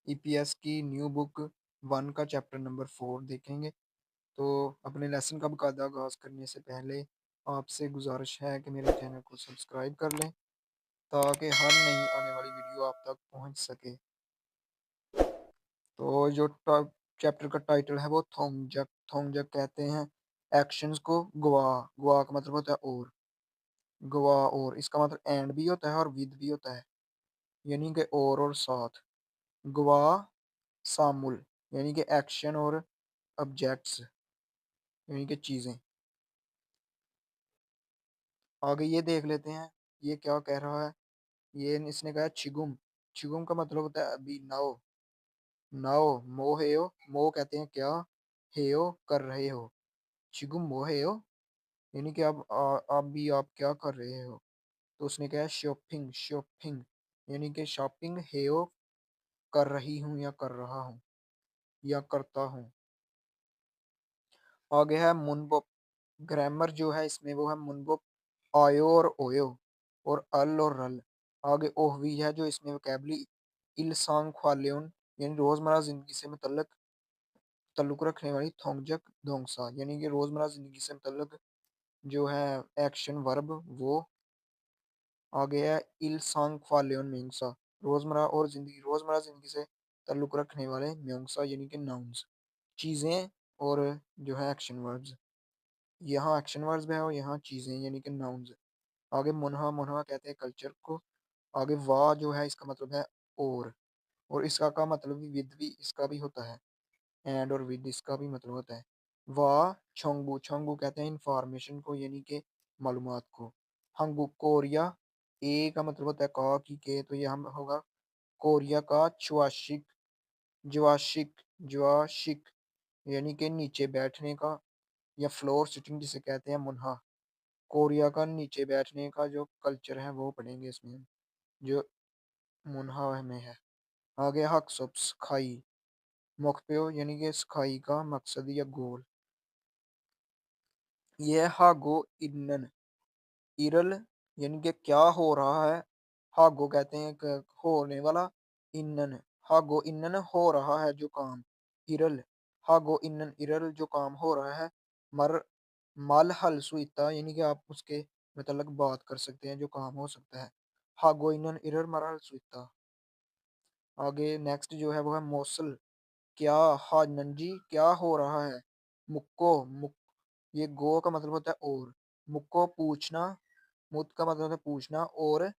EPS की new book 1 का chapter number 4 देखेंगे। तो अपने लेसन का बाकायदा आगाज़ करने से पहले आपसे गुज़ारिश है कि मेरे चैनल को सब्सक्राइब कर लें, ताकि हर नई आने वाली वीडियो आप तक पहुँच सके। तो जो चैप्टर का टाइटल है वो थोंगजक। थोंगजक कहते हैं एक्शंस को गवा। गवा का मतलब होता है गवा और इसका मतलब एंड भी होता है और विद भी होता है, यानी कि और साथ। गवा सामुल यानी कि एक्शन और ऑब्जेक्ट्स यानी कि चीज़ें। आगे ये देख लेते हैं, ये क्या कह रहा है। ये इसने कहा छिगुम। छिगुम का मतलब होता है अभी नाउ। नाउ मो हेयो। मो कहते हैं क्या, हेयो कर रहे हो। छिगुम मो हेयो यानी कि आप भी आप क्या कर रहे हो। तो उसने कहा शॉपिंग। शॉपिंग यानी कि शॉपिंग हेयो कर रही हूँ या कर रहा हूँ या करता हूँ। आगे है मुनबोप। ग्रामर जो है इसमें वो है मुनबोप आयो और ओयो और अल और रल। आगे ओहवी है जो इसमें वोकैबुलरी इलसांग ख्वालियन यानी रोजमर्रा जिंदगी से ताल्लुक रखने वाली थोंगजक दोंगसा यानी कि रोजमर्रा जिंदगी से मुतल्लक जो है एक्शन वर्ब वो। आगे है इलसांग ख्वालियन म्योंगसा रोजमर्रा जिंदगी से ताल्लुक रखने वाले म्योंगसा यानी कि नाउन्स चीजें और जो है एक्शन वर्ब्स। यहाँ एक्शन वर्ब्स है और यहाँ चीजें यानी कि नाउन्स। आगे मुनहा। मुनहा कहते हैं कल्चर को। आगे वाह जो है इसका मतलब है और इसका का मतलब भी विद भी इसका भी होता है। एंड और विद इसका भी मतलब होता है। वाह छोंगबू। छोंगबू कहते हैं इंफॉर्मेशन को यानी कि मालूमात को। हंगू कोरिया। ए का मतलब होता है का की के, तो ये हम होगा कोरिया का चुआशिक। ज्वाशिक। ज्वाशिक यानी कि नीचे बैठने का या फ्लोर सिटिंग जिसे कहते हैं मुनहा। कोरिया का नीचे बैठने का जो कल्चर है वो पढ़ेंगे इसमें हम, जो मुनहा में है। आगे हक्सुप्स खाई। मोकप्यो यानी कि स्खाई का मकसद या गोल। ये हागो इन्नन। इरल यानी कि क्या हो रहा है। हागो कहते हैं होने वाला। इन्नन हागो इन्नन हो रहा है जो काम। इरल हागो इन्नन इरल जो काम हो रहा है। मर मल हल सुइता यानी कि आप उसके मतलब बात कर सकते हैं जो काम हो सकता है। हागो इन्नन इरल मर हल सुइता। आगे नेक्स्ट जो है वो है मौसल। क्या हाँ नंजी क्या हो रहा है। मुक्को मुक ये गो का मतलब होता है और। मुक्को पूछना। मुत का मतलब होता है पूछना और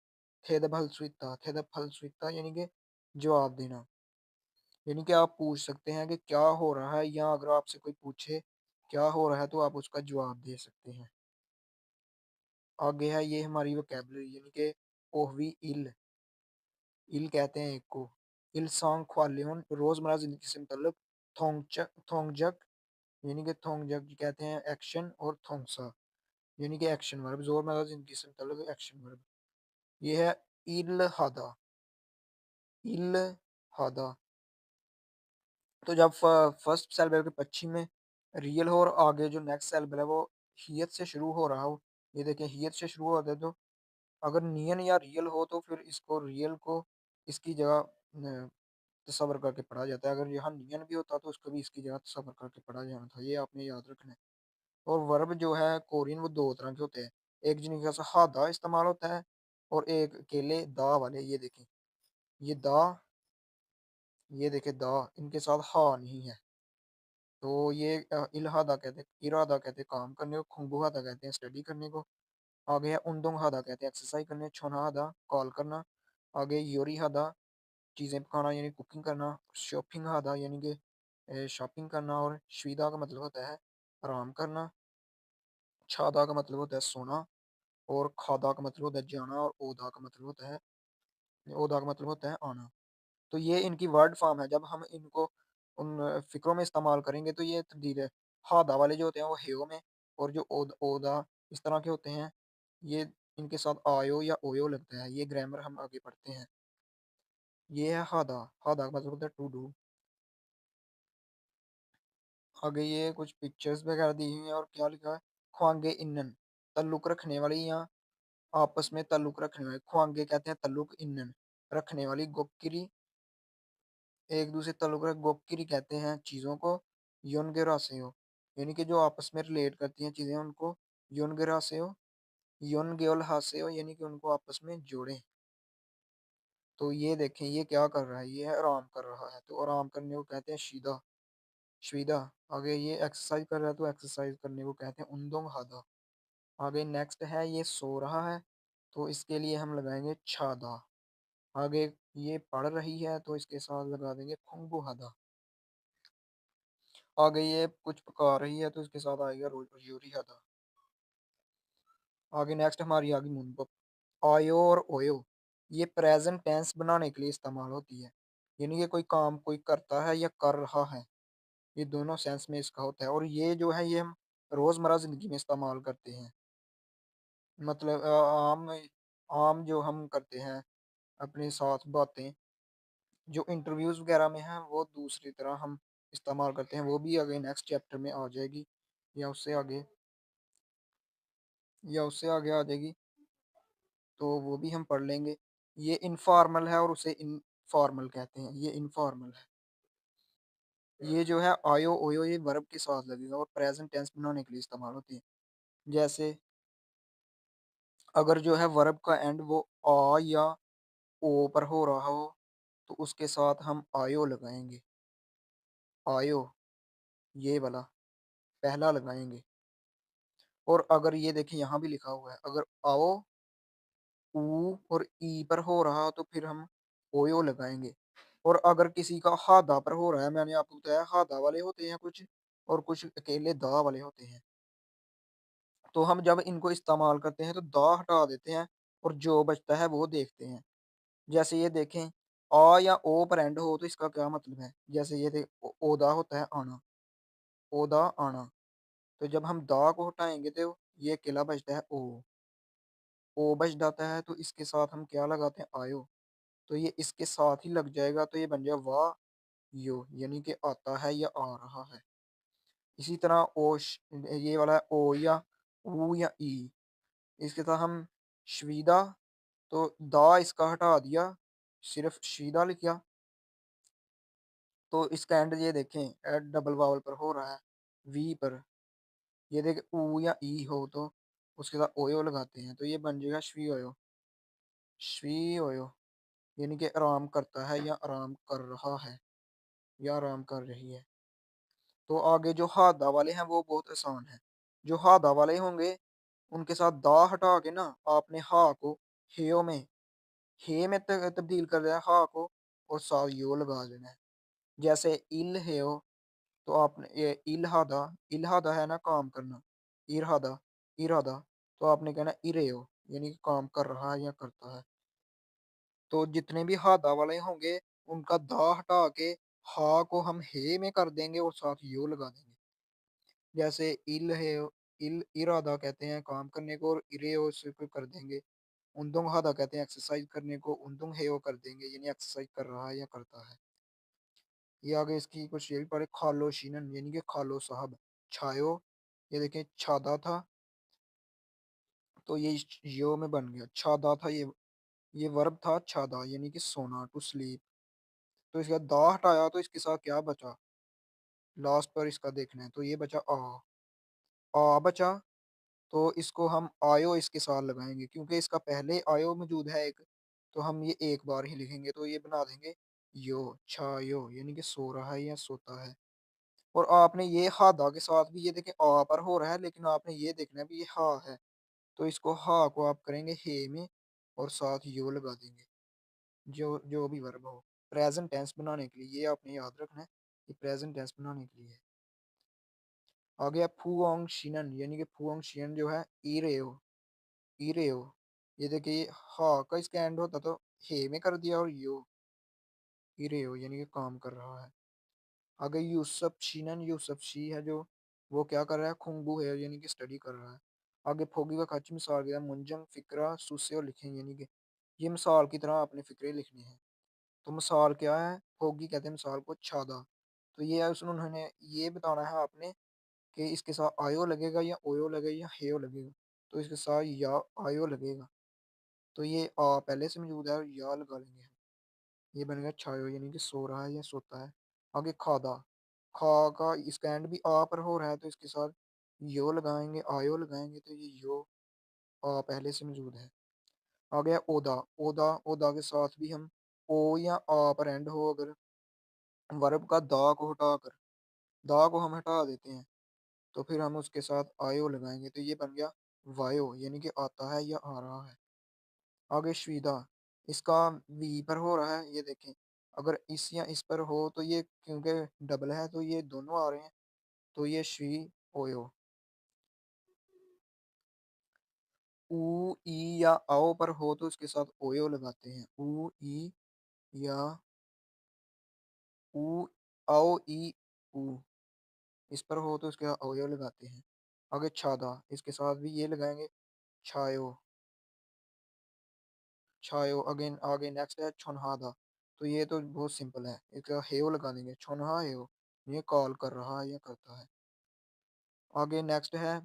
थे द फल स्विता यानी कि जवाब देना। यानी कि आप पूछ सकते हैं कि क्या हो रहा है, या अगर आपसे कोई पूछे क्या हो रहा है तो आप उसका जवाब दे सकते हैं। आगे है ये हमारी वोकैबुलरी यानी कि ओहवी इल। इल कहते हैं एक को। इल सॉन्ग ख्वालियन रोजमर्रा जिंदगी से मतलब थोंगजक यानी कि थोंगजक कहते हैं एक्शन और थोंगसा यानी कि एक्शन वर्ब रोजमर्रा जिंदगी से मतलब एक्शन वर्ब। ये है इल हादा। इल हादा तो जब फर्स्ट सेलेबल के पश्चिम में रियल हो और आगे जो नेक्स्ट सेलेबल है वो हियत से शुरू हो रहा हो। ये देखें हियत से शुरू होता है, तो अगर नियन या रियल हो तो फिर इसको रियल को इसकी जगह तसव्वुर करके पढ़ा जाता है। अगर यहाँ नियन भी होता तो उसको भी इसकी जगह तसव्वुर करके पढ़ा जाना था, ये आपने याद रखना है। और वर्ब जो है कोरियन वो दो तरह के होते हैं। एक जिनके पास हा दा इस्तेमाल होता है और एक अकेले दा वाले। ये देखें ये दा, ये देखें दा, इनके साथ हा नहीं है। तो ये इल्हादा कहते हैं, इरादा कहते हैं काम करने को, खुंगुहादा कहते हैं स्टडी करने को। आगे है उंदुंग कहते हैं एक्सरसाइज करने, छोनहादा कॉल करना। आगे योरी हादा चीज़ें पकाना यानी कुकिंग करना। शॉपिंग हादा यानी कि शॉपिंग करना। और श्वीदा का मतलब होता है आराम करना। छादा का मतलब होता है सोना। और खादा का मतलब होता है जाना। और ओदा का मतलब होता है आना। तो ये इनकी वर्ड फॉर्म है। जब हम इनको उन फ़िक्रों में इस्तेमाल करेंगे तो ये तब्दील है। हादा वाले जो होते हैं वो हेयो में, और जो ओदा इस तरह के होते हैं ये इनके साथ आयो या ओयो लगता है। ये ग्रामर हम आगे पढ़ते हैं। ये है हादा। हादा का मतलब होता है टू डू। आगे ये कुछ पिक्चर्स वगैरह दी हुई हैं और क्या लिखा है। ख्वांगे इन्नन ताल्लुक रखने वाली या आपस में ताल्लुक रखने वाली। ख्वांगे कहते हैं ताल्लुक, इन्नन रखने वाली। गोकिरी एक दूसरे ताल्लुक गोकिरी कहते हैं चीज़ों को, योनगेरासेयो यानी कि जो आपस में रिलेट करती हैं चीज़ें उनको योनगेरासेयो, योनगेओलहासेयो यानी कि उनको आपस में जोड़ें। तो ये देखें ये क्या कर रहा है, ये है आराम कर रहा है, तो आराम करने को कहते हैं शीदा, श्वीदा। आगे ये एक्सरसाइज कर रहा है तो एक्सरसाइज करने को कहते हैं उंदोंग हादा। आगे नेक्स्ट है ये सो रहा है, तो इसके लिए हम लगाएंगे छादा। आगे ये पढ़ रही है तो इसके साथ लगा देंगे खुंगू हादा। आगे ये कुछ पका रही है तो इसके साथ आएगा यूरी हादा। आगे नेक्स्ट हमारी आ गई मुनपप। आयो और ओयो ये प्रेजेंट टेंस बनाने के लिए इस्तेमाल होती है, यानी कि कोई काम कोई करता है या कर रहा है, ये दोनों सेंस में इसका होता है। और ये जो है ये हम रोजमर्रा जिंदगी में इस्तेमाल करते हैं, मतलब आम आम जो हम करते हैं अपने साथ बातें, जो इंटरव्यूज वगैरह में है वो दूसरी तरह हम इस्तेमाल करते हैं, वो भी आगे नेक्स्ट चैप्टर में आ जाएगी, या उससे आगे या उससे आगे आ जाएगी, तो वो भी हम पढ़ लेंगे। ये इनफॉर्मल है और उसे इनफॉर्मल कहते हैं, ये इनफॉर्मल है। ये जो है आयो ओयो ये वर्ब के साथ लगेगा और प्रेजेंट टेंस बनाने के लिए इस्तेमाल होती है। जैसे अगर जो है वर्ब का एंड वो आ या ओ पर हो रहा हो तो उसके साथ हम आयो लगाएंगे, आयो ये वाला पहला लगाएंगे। और अगर ये देखिए यहाँ भी लिखा हुआ है, अगर आओ ऊ और ई पर हो रहा तो फिर हम ओयो लगाएंगे। और अगर किसी का हादा पर हो रहा है, मैंने आपको बताया हादा वाले होते हैं कुछ और कुछ अकेले दा वाले होते हैं, तो हम जब इनको इस्तेमाल करते हैं तो दा हटा देते हैं और जो बचता है वो देखते हैं। जैसे ये देखें आ या ओ पर एंड हो तो इसका क्या मतलब है, जैसे ये ओदा होता है आना, ओदा आना, तो जब हम दा को हटाएंगे तो ये अकेला बचता है ओ बच जाता है, तो इसके साथ हम क्या लगाते हैं आयो, तो ये इसके साथ ही लग जाएगा तो ये बन जाएगा वाह यो, यानी कि आता है या आ रहा है। इसी तरह ये वाला है ओ या ऊ या ई, इसके साथ हम श्वीदा, तो दा इसका हटा दिया, सिर्फ शीदा लिख दिया, तो इसका एंड ये देखें डबल वावल पर हो रहा है, वी पर। ये देखें ऊ या ई हो तो उसके साथ ओयो लगाते हैं तो ये बन जाएगा श्वी ओयो, श्वी ओयो, यानी कि आराम करता है या आराम कर रहा है या आराम कर रही है। तो आगे जो हादा वाले हैं वो बहुत आसान है। जो हादा वाले होंगे उनके साथ दा हटा के ना आपने हा को हेयो में हे में तब्दील कर दिया हा को, और साथ यो लगा देना है। जैसे इल हेयो, तो आपने ये इल्हादा है ना काम करना, इरहादा इरादा, तो आपने कहना इरेयो, यानी कि काम कर रहा है या करता है। तो जितने भी हादा वाले होंगे उनका दा हटा के हा को हम हे में कर देंगे और साथ यो लगा देंगे। जैसे इल है, इल इरादा कहते हैं काम करने को और इरेयो से को कर देंगे। उन्दुंग हादा कहते हैं एक्सरसाइज करने को, उन्दुंग हेयो कर देंगे यानी एक्सरसाइज कर रहा है या करता है। ये आगे इसकी कुछ ये भी पढ़े, खालो शीनन यानी कि खालो साहब, छायो, ये देखें छादा था तो ये यो में बन गया, छादा था ये वर्ब था छादा यानी कि सोना, टू स्लीप। तो इसका दा हटाया तो इसके साथ क्या बचा, लास्ट पर इसका देखना है, तो ये बचा आ बचा, तो इसको हम आयो इसके साथ लगाएंगे क्योंकि इसका पहले आयो मौजूद है एक, तो हम ये एक बार ही लिखेंगे तो ये बना देंगे यो, छायो यानी कि सो रहा है या सोता है। और आपने ये हादा के साथ भी ये देखें आ पर हो रहा है लेकिन आपने ये देखना है भी ये हा है, तो इसको हा को आप करेंगे हे में और साथ यो लगा देंगे, जो जो भी वर्ब हो प्रेजेंट टेंस बनाने के लिए, ये आपने याद रखना है कि प्रेजेंट टेंस बनाने के लिए है। आ गया फुओंग शिनन यानी कि फुओंग शिनन जो है ईरेओ, ईरेओ, ये देखिए हा का इसका एंड होता तो हे में कर दिया और यो ईरेओ यानी कि काम कर रहा है। आगे यूसुफ शीनन, यूसुफ शी है जो वो क्या कर रहा है, खुंगबू है यानी कि स्टडी कर रहा है। आगे फोगी का खच मिसाल गया मुंजंग फिक्रा सुसे और लिखें, यानी कि ये मिसाल की तरह अपने फिक्रे लिखने हैं। तो मिसाल क्या है, फोगी कहते हैं मिसाल को छादा, तो ये है उसने उन्होंने ये बताना है आपने कि इसके साथ आयो लगेगा या ओयो लगेगा या हेयो लगेगा, तो इसके साथ या आयो लगेगा, तो ये आ पहले से मौजूद है और या लगा लेंगे हम। ये बन गया छायो यानी कि सो रहा है या सोता है। आगे खादा, खा का इसका एंड भी आ पर हो रहा है तो इसके साथ यो लगाएँगे, आयो लगाएँगे तो ये यो आ पहले से मौजूद है। आ गया ओदा, ओदा, ओदा के साथ भी हम ओ या आ पर एंड हो अगर वर्ब का दा को हटाकर दा को हम हटा देते हैं, तो फिर हम उसके साथ आयो लगाएँगे तो ये बन गया वायो यानी कि आता है या आ रहा है। आगे श्वीदा, इसका वी पर हो रहा है ये देखें, अगर इस या इस पर हो तो ये क्योंकि डबल है तो ये दोनों आ रहे हैं, तो ये श्वी ओयो। ऊ, ई या आओ पर हो तो उसके साथ ओयो लगाते हैं। ऊ, ई या ऊ, आओ, ई, ऊ। इस पर हो तो उसके साथ ओयो लगाते हैं। आगे छादा, इसके साथ भी ये लगाएँगे छायो, छायो अगेन आगे नेक्स्ट है छोनहादा। तो ये तो बहुत सिंपल है, इसका हेयो लगा देंगे, छोनहा हेयो, ये कॉल कर रहा है या करता है। आगे नेक्स्ट है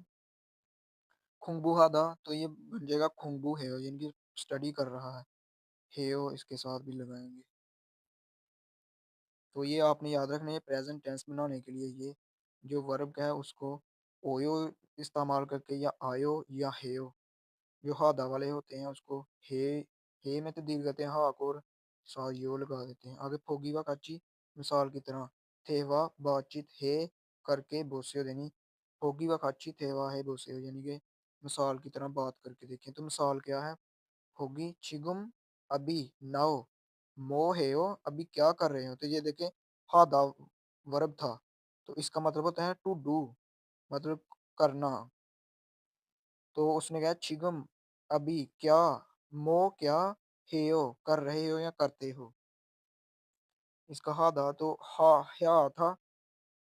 खुंगबुहादा, तो ये बन जाएगा खुंगबू हेयो, यानी स्टडी कर रहा है। हेयो इसके साथ भी लगाएँगे। तो ये आपने याद रखना है प्रेज़ेंट टेंस बनाने के लिए ये जो वर्ब है उसको ओयो इस्तेमाल करके या आयो या हेयो जो हादा वाले होते हैं उसको हे में तब्दील करते हैं हा को और सा यो लगा देते हैं। आगे फोगी व काची मिसाल की तरह थेवा बातचीत हे करके बोसेओ देनी फोगी व काची थेवा है बोसेओ यानी कि मिसाल की तरह बात करके देखें। तो मिसाल क्या है? होगी चिगुम अभी नाओ मो हेयो अभी क्या कर रहे हो? तो ये देखें हादा वर्ब था तो इसका मतलब होता है टू डू मतलब करना। तो उसने कहा चिगम अभी क्या मो क्या हेयो कर रहे हो या करते हो। इसका हादा तो हा क्या था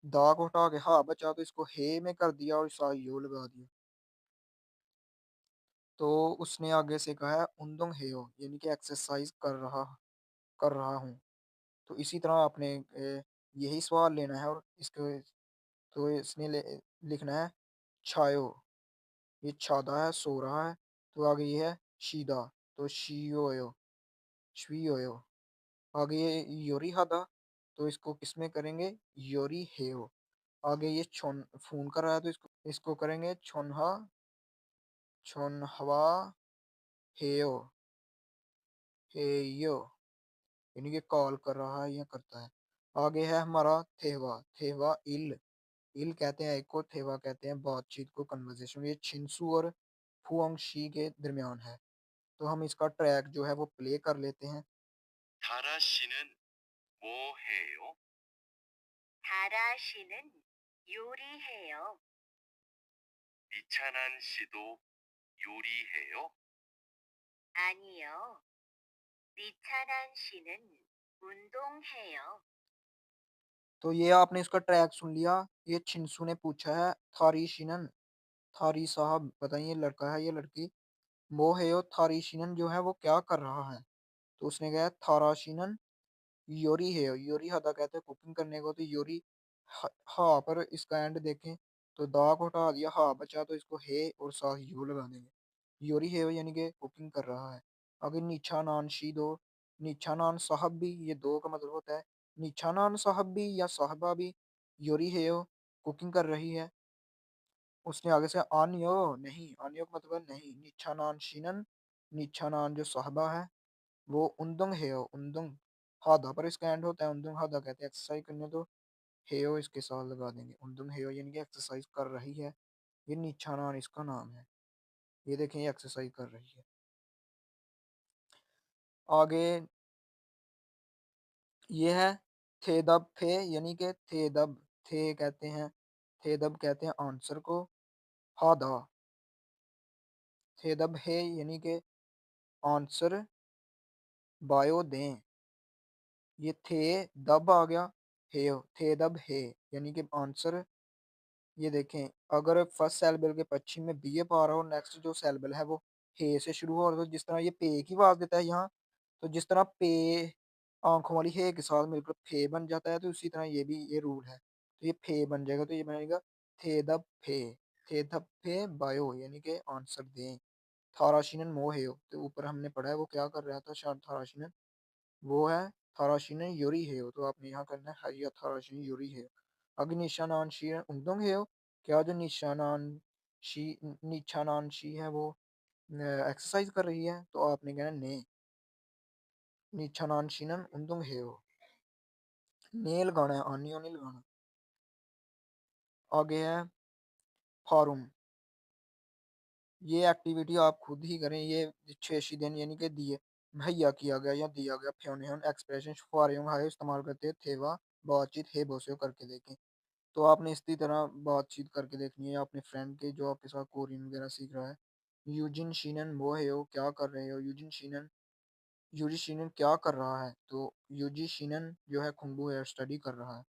दा को हटा के हा बचा तो इसको हे में कर दिया और सा यो लगा दिया। तो उसने आगे से कहा है उन्दुंग हेयो यानी कि एक्सरसाइज कर रहा हूँ। तो इसी तरह आपने यही सवाल लेना है और इसको तो इसने लिखना है छायो, ये छादा है सो रहा है। तो आगे ये है शीदा तो शियोयो श्वियोयो। आगे ये योरी हादा तो इसको किसमें करेंगे योरी हेयो। आगे ये छोन फोन कर रहा है तो इसको करेंगे छोनहा छोनहवा हेयो हेयो यानी कि कॉल कर रहा है या करता है। आगे है हमारा थेवा थेवा इल कहते हैं एक को थेवा कहते हैं बातचीत को कन्वर्सेशन। ये छिंसू और फुआंगशी के दरमियान है। तो हम इसका ट्रैक जो है वो प्ले कर लेते हैं। 다라 씨는 뭐 해요? 다라 씨는 요리해요. 이찬한 씨도 요리해요? 아니요. 리차란 씨는 운동해요. तो ये आपने इसका ट्रैक सुन लिया। ये छिंसू ने पूछा है थारी शिनन थारी साहब बताइए लड़का है या लड़की मोहेयो थारीशिनन जो है वो क्या कर रहा है? तो उसने कहा थाराशिनन योरी है योरी हदा कहते हैं कुकिंग करने को। तो योरी हा पर इसका एंड देखें तो दा को हटा दिया हा बचा तो इसको हे और सा यू लगा देंगे। योरी है यानी कि कुकिंग कर रहा है। आगे नीचा नान शी दो नीचा नान साहब भी ये दो का मतलब होता है नीचा नान साहब भी या साहबा भी योरी है कुकिंग कर रही है। उसने आगे से आनियो नहीं आनियो का मतलब है नहीं निच्छानान शिनन निच्छानान जो साहबा है वो उन्दुंग हेयो उन्दुंग हादा पर इसका एंड होता है उन्दुंग हादा कहते हैं एक्सरसाइज करने। तो हेयो इसके साथ लगा देंगे उन्दुंग हेयो यानी कि एक्सरसाइज कर रही है। ये निच्छानान इसका नाम है। ये देखें ये एक्सरसाइज कर रही है। आगे ये है थेदब थे यानी कि थेदब थे कहते हैं थेदब कहते हैं आंसर को हादा थेदब है यानी कि आंसर बायो दें। ये थे दब आ गया हे थे दब हे यानी कि आंसर। ये देखें अगर फर्स्ट सेलेबल के पश्चिम में बी पा रहा हो नेक्स्ट जो सेलेबल है वो हे से शुरू हो रहा है तो जिस तरह ये पे की आवाज देता है यहाँ तो जिस तरह पे आंखों वाली हे के साथ मिलकर फे बन जाता है तो उसी तरह ये भी ये रूल है तो ये फे बन जाएगा। तो ये बनेगा थे दब फे बायो यानी कि आंसर दें। थाराशिनन मोह तो ऊपर हमने पढ़ा है वो क्या कर रहा था शायद थाराशिनन वो है थाराशीन योरी है, तो आपने यहाँ करना है हाइया थाराशीन योरी है। आगे निशानान शी है उंगदोंग है, क्या जो निशानान शी है वो एक्सरसाइज कर रही है, तो आपने कहना ने निशानान शीनन उंगदोंग है। ने लगाना है, आनी नहीं लगाना। आगे है फारूम। ये एक्टिविटी आप खुद ही करें, ये 6 दिन यानी कि दिए मुहैया किया गया या दिया गया फ्योनेहन एक्सप्रेशन फारियों हाय इस्तेमाल करते हैं थेवा बातचीत है बोसे करके देखें। तो आपने इसी तरह बातचीत करके देखनी है अपने फ्रेंड के जो आपके साथ कोरियन वगैरह सीख रहा है। यूजिन शीनन वो है हो, क्या कर रहे हो यूजी शीनन क्या कर रहा है, तो यूजी शीनन जो है खुंबू है स्टडी कर रहा है।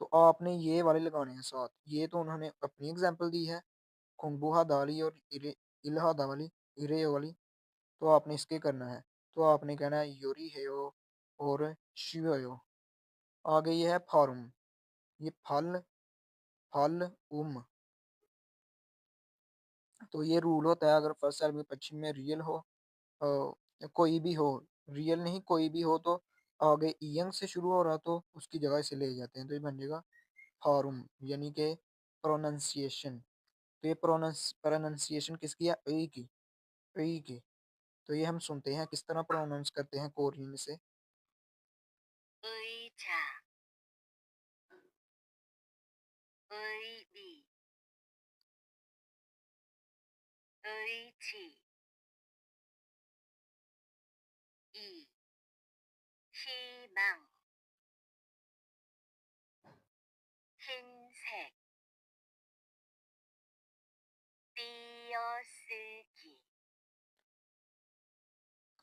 तो आपने ये वाले लगाने हैं साथ, ये तो उन्होंने अपनी एग्जांपल दी है खुंबुहा दाली और इल्हा दावली इरे वाली, तो आपने इसके करना है। तो आपने कहना है योरी हेयो और शिवयो। आगे ये है फार्म, ये फल फल तो ये रूल होता है अगर फर्स्ट सेल में पश्चिम में रियल हो, कोई भी हो, रियल नहीं कोई भी हो, तो आगे ईयंग से शुरू हो रहा तो उसकी जगह से ले जाते हैं, तो ये बन जाएगा फार्म यानी कि प्रोनाउंसिएशन। तो ये प्रोनाउंसिएशन किसकी है, ए की, ए की। तो ये हम सुनते हैं किस तरह प्रोनाउंस करते हैं कोरियन से। 의자, 의리, 의지, 이, 희망, 흰색, 띄어쓰기,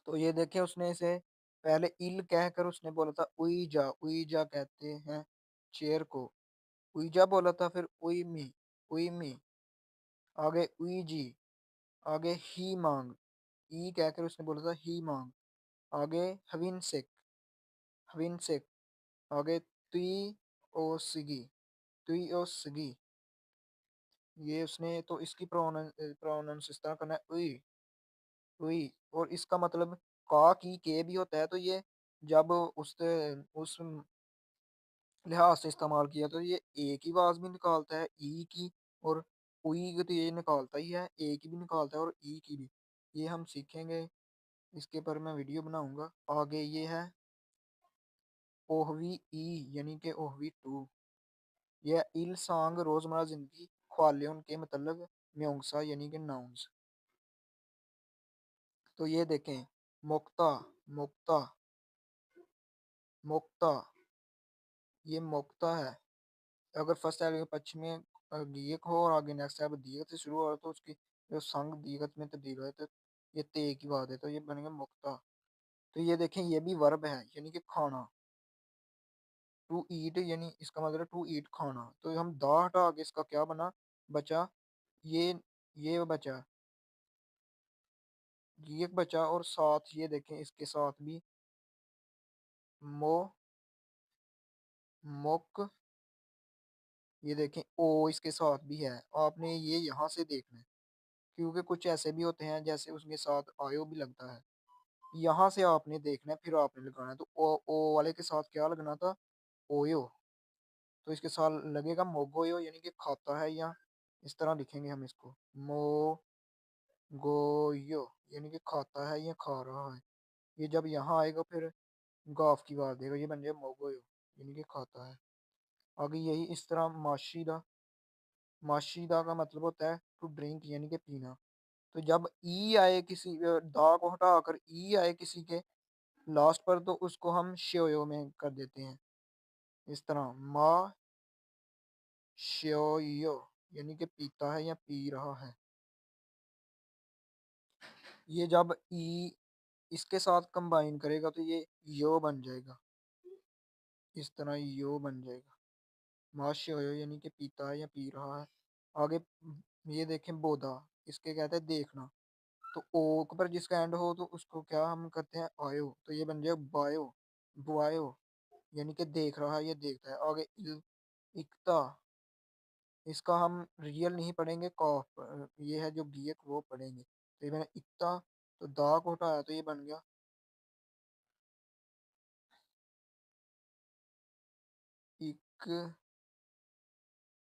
तो ये देखें उसने इसे पहले इल कहकर उसने बोला था उईजा, उईजा कहते हैं चेयर को, उईजा बोला था, फिर उई मी, आगे उईजी, आगे ही मांग, ई कहकर उसने बोला था ही मांग, आगे हविनसेक, आगे तुई तुई ओ सिगी, ये उसने तो इसकी प्रोनाउंस इस तरह करना है उई उई। और इसका मतलब का की के भी होता है, तो ये जब उस लिहाज से इस्तेमाल किया तो ये ए की आवाज भी निकालता है ई की, और उई की तो ये निकालता ही है, ए की भी निकालता है और ई की भी। ये हम सीखेंगे, इसके पर मैं वीडियो बनाऊंगा। आगे ये है ओहवी ई यानी कि ओहवी टू, यह इल सांग रोजमर्रा जिंदगी ख्वालियन के मतलब म्योंगसा यानी कि नाउन्स। तो ये देखें मोक्ता मोक्ता मोक्ता, ये मोक्ता है। अगर फर्स्ट एलिफ पश्चिम में दीर्घ हो और आगे नेक्स्ट एलिफ दीर्घ से शुरू हो रहा है, तो उसकी जो संग दीर्घ में तब्दील हो तो ये ते की बात है, तो ये बनेगा मुक्ता। तो ये देखें ये भी वर्ब है यानी कि खाना, टू ईट, यानी इसका मतलब टू ईट खाना। तो हम दा हटा के इसका क्या बना, बचा ये ये बचा, ये बचा, और साथ ये देखें इसके साथ भी मो मोक, ये देखें ओ इसके साथ भी है। आपने ये यहाँ से देखना है, क्योंकि कुछ ऐसे भी होते हैं जैसे उसके साथ आयो भी लगता है, यहाँ से आपने देखना है फिर आपने लगाना है। तो ओ वाले के साथ क्या लगना था, ओयो, तो इसके साथ लगेगा मोगोयो यानी कि खाता है, या इस तरह लिखेंगे हम इसको मोगोयो यानी कि खाता है या खा रहा है। ये जब यहाँ आएगा फिर गाफ की बात देगा, ये बन जाएगा मोगोयो यानी कि खाता है। आगे यही इस तरह माशीदा, माशीदा का मतलब होता है टू ड्रिंक यानी कि पीना। तो जब ई आए किसी दा को हटाकर ई आए किसी के लास्ट पर, तो उसको हम श्योयो में कर देते हैं, इस तरह मा श्योयो यानी कि पीता है या पी रहा है। ये जब ई इसके साथ कंबाइन करेगा तो ये यो बन जाएगा, इस तरह यो बन जाएगा, मा श्योयो यानी कि पीता है या पी रहा है। आगे ये देखें बोधा, इसके कहते हैं देखना। तो ओ पर जिसका एंड हो तो उसको क्या हम करते हैं आयो, तो ये बन जाएगा बायो बुआयो यानी कि देख रहा है या देखता है। आगे इक्ता, इसका हम रियल नहीं पढ़ेंगे कॉफ, ये है जो गियक वो पढ़ेंगे। तो ये मैंने इक्ता, तो दा को हटाया तो ये बन गया इक,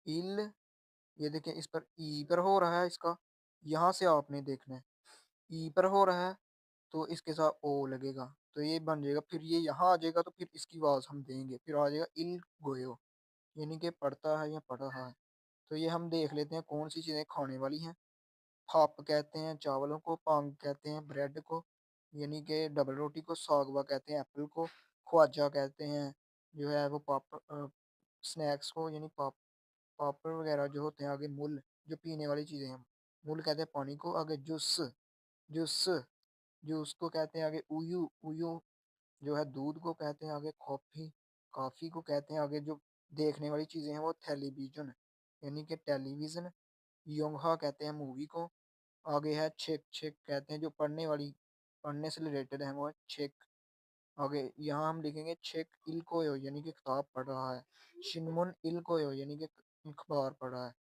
इल, ये देखिए इस पर ई पर हो रहा है इसका, यहाँ से आपने देखना है, ई पर हो रहा है, तो इसके साथ ओ लगेगा, तो ये बन जाएगा, फिर ये यहाँ आ जाएगा तो फिर इसकी आवाज़ हम देंगे, फिर आ जाएगा इल गोयो, यानी कि पढ़ता है या पढ़ रहा है। तो ये हम देख लेते हैं कौन सी चीज़ें खाने वाली हैं। फाप कहते हैं चावलों को, पांग कहते हैं ब्रेड को, यानी कि डबल रोटी को, सागवा कहते हैं एप्पल को, ख्वाजा कहते हैं जो है वो स्नैक्स को, यानी पापड़ वगैरह जो होते हैं, आगे मुल जो पीने वाली चीज़ें हैं, मुल कहते हैं पानी को, आगे जूस, जूस जूस को कहते हैं आगे उयू, उयू जो है दूध को कहते हैं आगे कॉफ़ी, कॉफ़ी को कहते हैं आगे जो देखने वाली चीज़ें हैं वो टेलीविज़न, यानी कि टेलीविज़न, योंगहा कहते हैं मूवी को, आगे है छेक, छेक कहते हैं जो पढ़ने वाली, पढ़ने से रिलेटेड है वो है छेक। आगे यहाँ हम लिखेंगे छेक इल्कोयो यानी कि किताब पढ़ रहा है। शिनमुन इल्कोयो यानी कि अखबार पढ़ रहा है।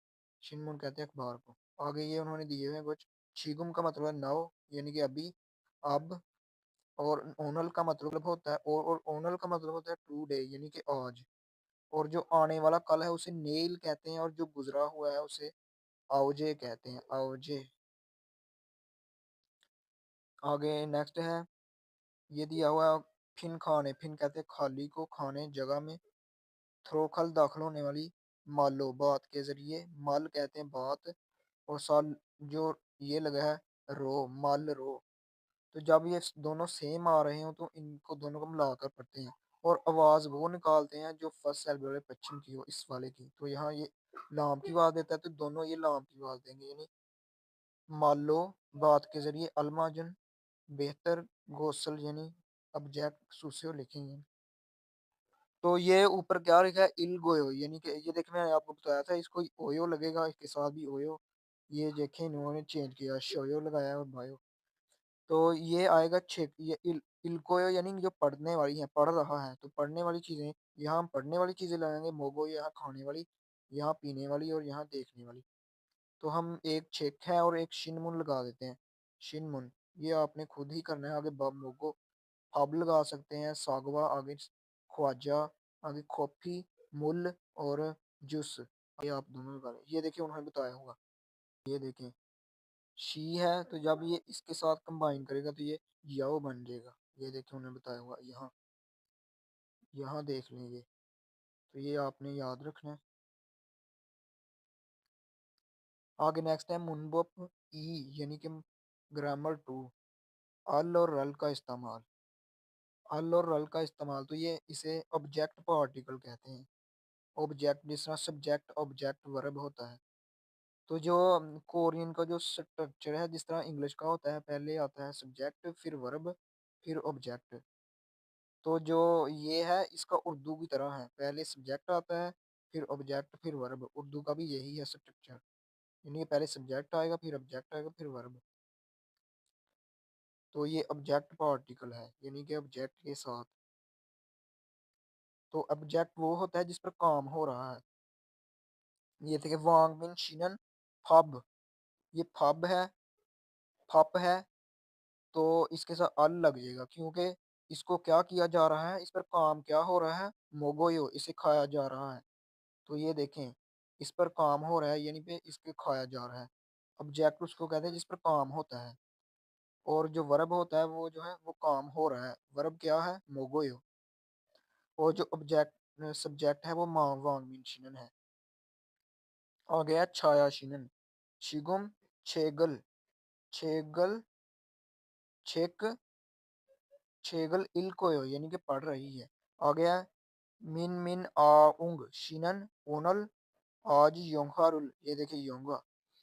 शिनमुन कहते हैं अखबार को। आगे ये उन्होंने दिए हुए हैं कुछ। शिगुम का मतलब है नाउ, यानी कि अभी, अब। और ओनल का मतलब होता है और ओनल का मतलब होता है टुडे यानी कि आज। और जो आने वाला कल है उसे नेल कहते हैं, और जो गुजरा हुआ है उसे आओजे कहते हैं, आओजे। आगे नेक्स्ट है, ये दिया हुआ है फिन खाने, फिन कहते हैं खाली को, खाने जगह में। थ्रो खल दाखिल होने वाली, मालो बात के जरिए, मल कहते हैं बात, और साल जो ये लगा है रो, मल रो। तो जब ये दोनों सेम आ रहे हो तो इनको दोनों को मिलाकर पढ़ते हैं, और आवाज वो निकालते हैं जो फर्स्ट सेल वाले पश्चिम की हो, इस वाले की। तो यहाँ ये लाम की आवाज देता है तो दोनों ये लाम की आवाज देंगे, यानी मालो बात के जरिए, अलमाजन बेहतर, गौसल यानी ऑब्जेक्ट सुसे लिखेंगे। तो ये ऊपर क्या लिखा है, इल गोयो, यानी कि ये देखिए मैंने आपको बताया था इसको ओयो लगेगा, इसके साथ भी ओयो। ये देखें इन्होंने चेंज किया, शोयो लगाया है और बायो। तो ये आएगा छेक, ये इल्कोयो यानी जो पढ़ने वाली है, पढ़ रहा है, तो पढ़ने वाली चीजें, यहाँ हम पढ़ने वाली चीजें लगाएंगे, मोगो यहाँ खाने वाली, यहाँ पीने वाली, और यहाँ देखने वाली। तो हम एक छेक है और एक शिनमुन लगा देते हैं। शिनमुन ये आपने खुद ही करना है, आगे मोगो हब लगा सकते हैं, सागवा आगे, ख्वाजा आगे, कॉफी, मुल, और जूस, ये आप दोनों लगा लें। ये देखिए उन्होंने बताया होगा, ये देखें शी है, तो जब ये इसके साथ कंबाइन करेगा तो ये याओ बन जाएगा। ये देखिए उन्होंने बताया हुआ, यहाँ यहाँ देख लें ये, तो ये आपने याद रखना है। आगे नेक्स्ट है मुनबप ई, यानी कि ग्रामर टू, अल और रल का इस्तेमाल, अल और रल का इस्तेमाल, तो ये इसे ऑब्जेक्ट पार्टिकल कहते हैं। ऑब्जेक्ट जिस तरह सब्जेक्ट ऑब्जेक्ट वर्ब होता है, तो जो कोरियन का जो स्ट्रक्चर है जिस तरह इंग्लिश का होता है, पहले आता है सब्जेक्ट, फिर वर्ब, फिर ऑब्जेक्ट। तो जो ये है इसका उर्दू की तरह है, पहले सब्जेक्ट आता है, फिर ऑब्जेक्ट, फिर वर्ब। उर्दू का भी यही है स्ट्रक्चर, यानी कि पहले सब्जेक्ट आएगा, फिर ऑब्जेक्ट आएगा, फिर वर्ब। तो ये ऑब्जेक्ट पार्टिकल है, यानी कि ऑब्जेक्ट के साथ। तो ऑब्जेक्ट वो होता है जिस पर काम हो रहा है। ये थे वांग मिन शिनन फब, ये फब है, फप है, तो इसके साथ अल लग जाएगा, क्योंकि इसको क्या किया जा रहा है, इस पर काम क्या हो रहा है, मोगोयो, इसे खाया जा रहा है। तो ये देखें इस पर काम हो रहा है, यानी पे इसके खाया जा रहा है। ऑब्जेक्ट उसको कहते हैं जिस पर काम होता है, और जो वर्ब होता है वो जो है वो काम हो रहा है, वर्ब क्या है, मोगोयो। और जो ऑब्जेक्ट सब्जेक्ट है वो वांग मीन शिनन है। आ गया छाया शिनन, शिगुम, छेगल, छेगल, छेक, छेगल इल्कोयो यानी कि पढ़ रही है। आ गया मिन मिन आउंग शिनन ओनल, आज योंखारुल, ये देखिए योंगा।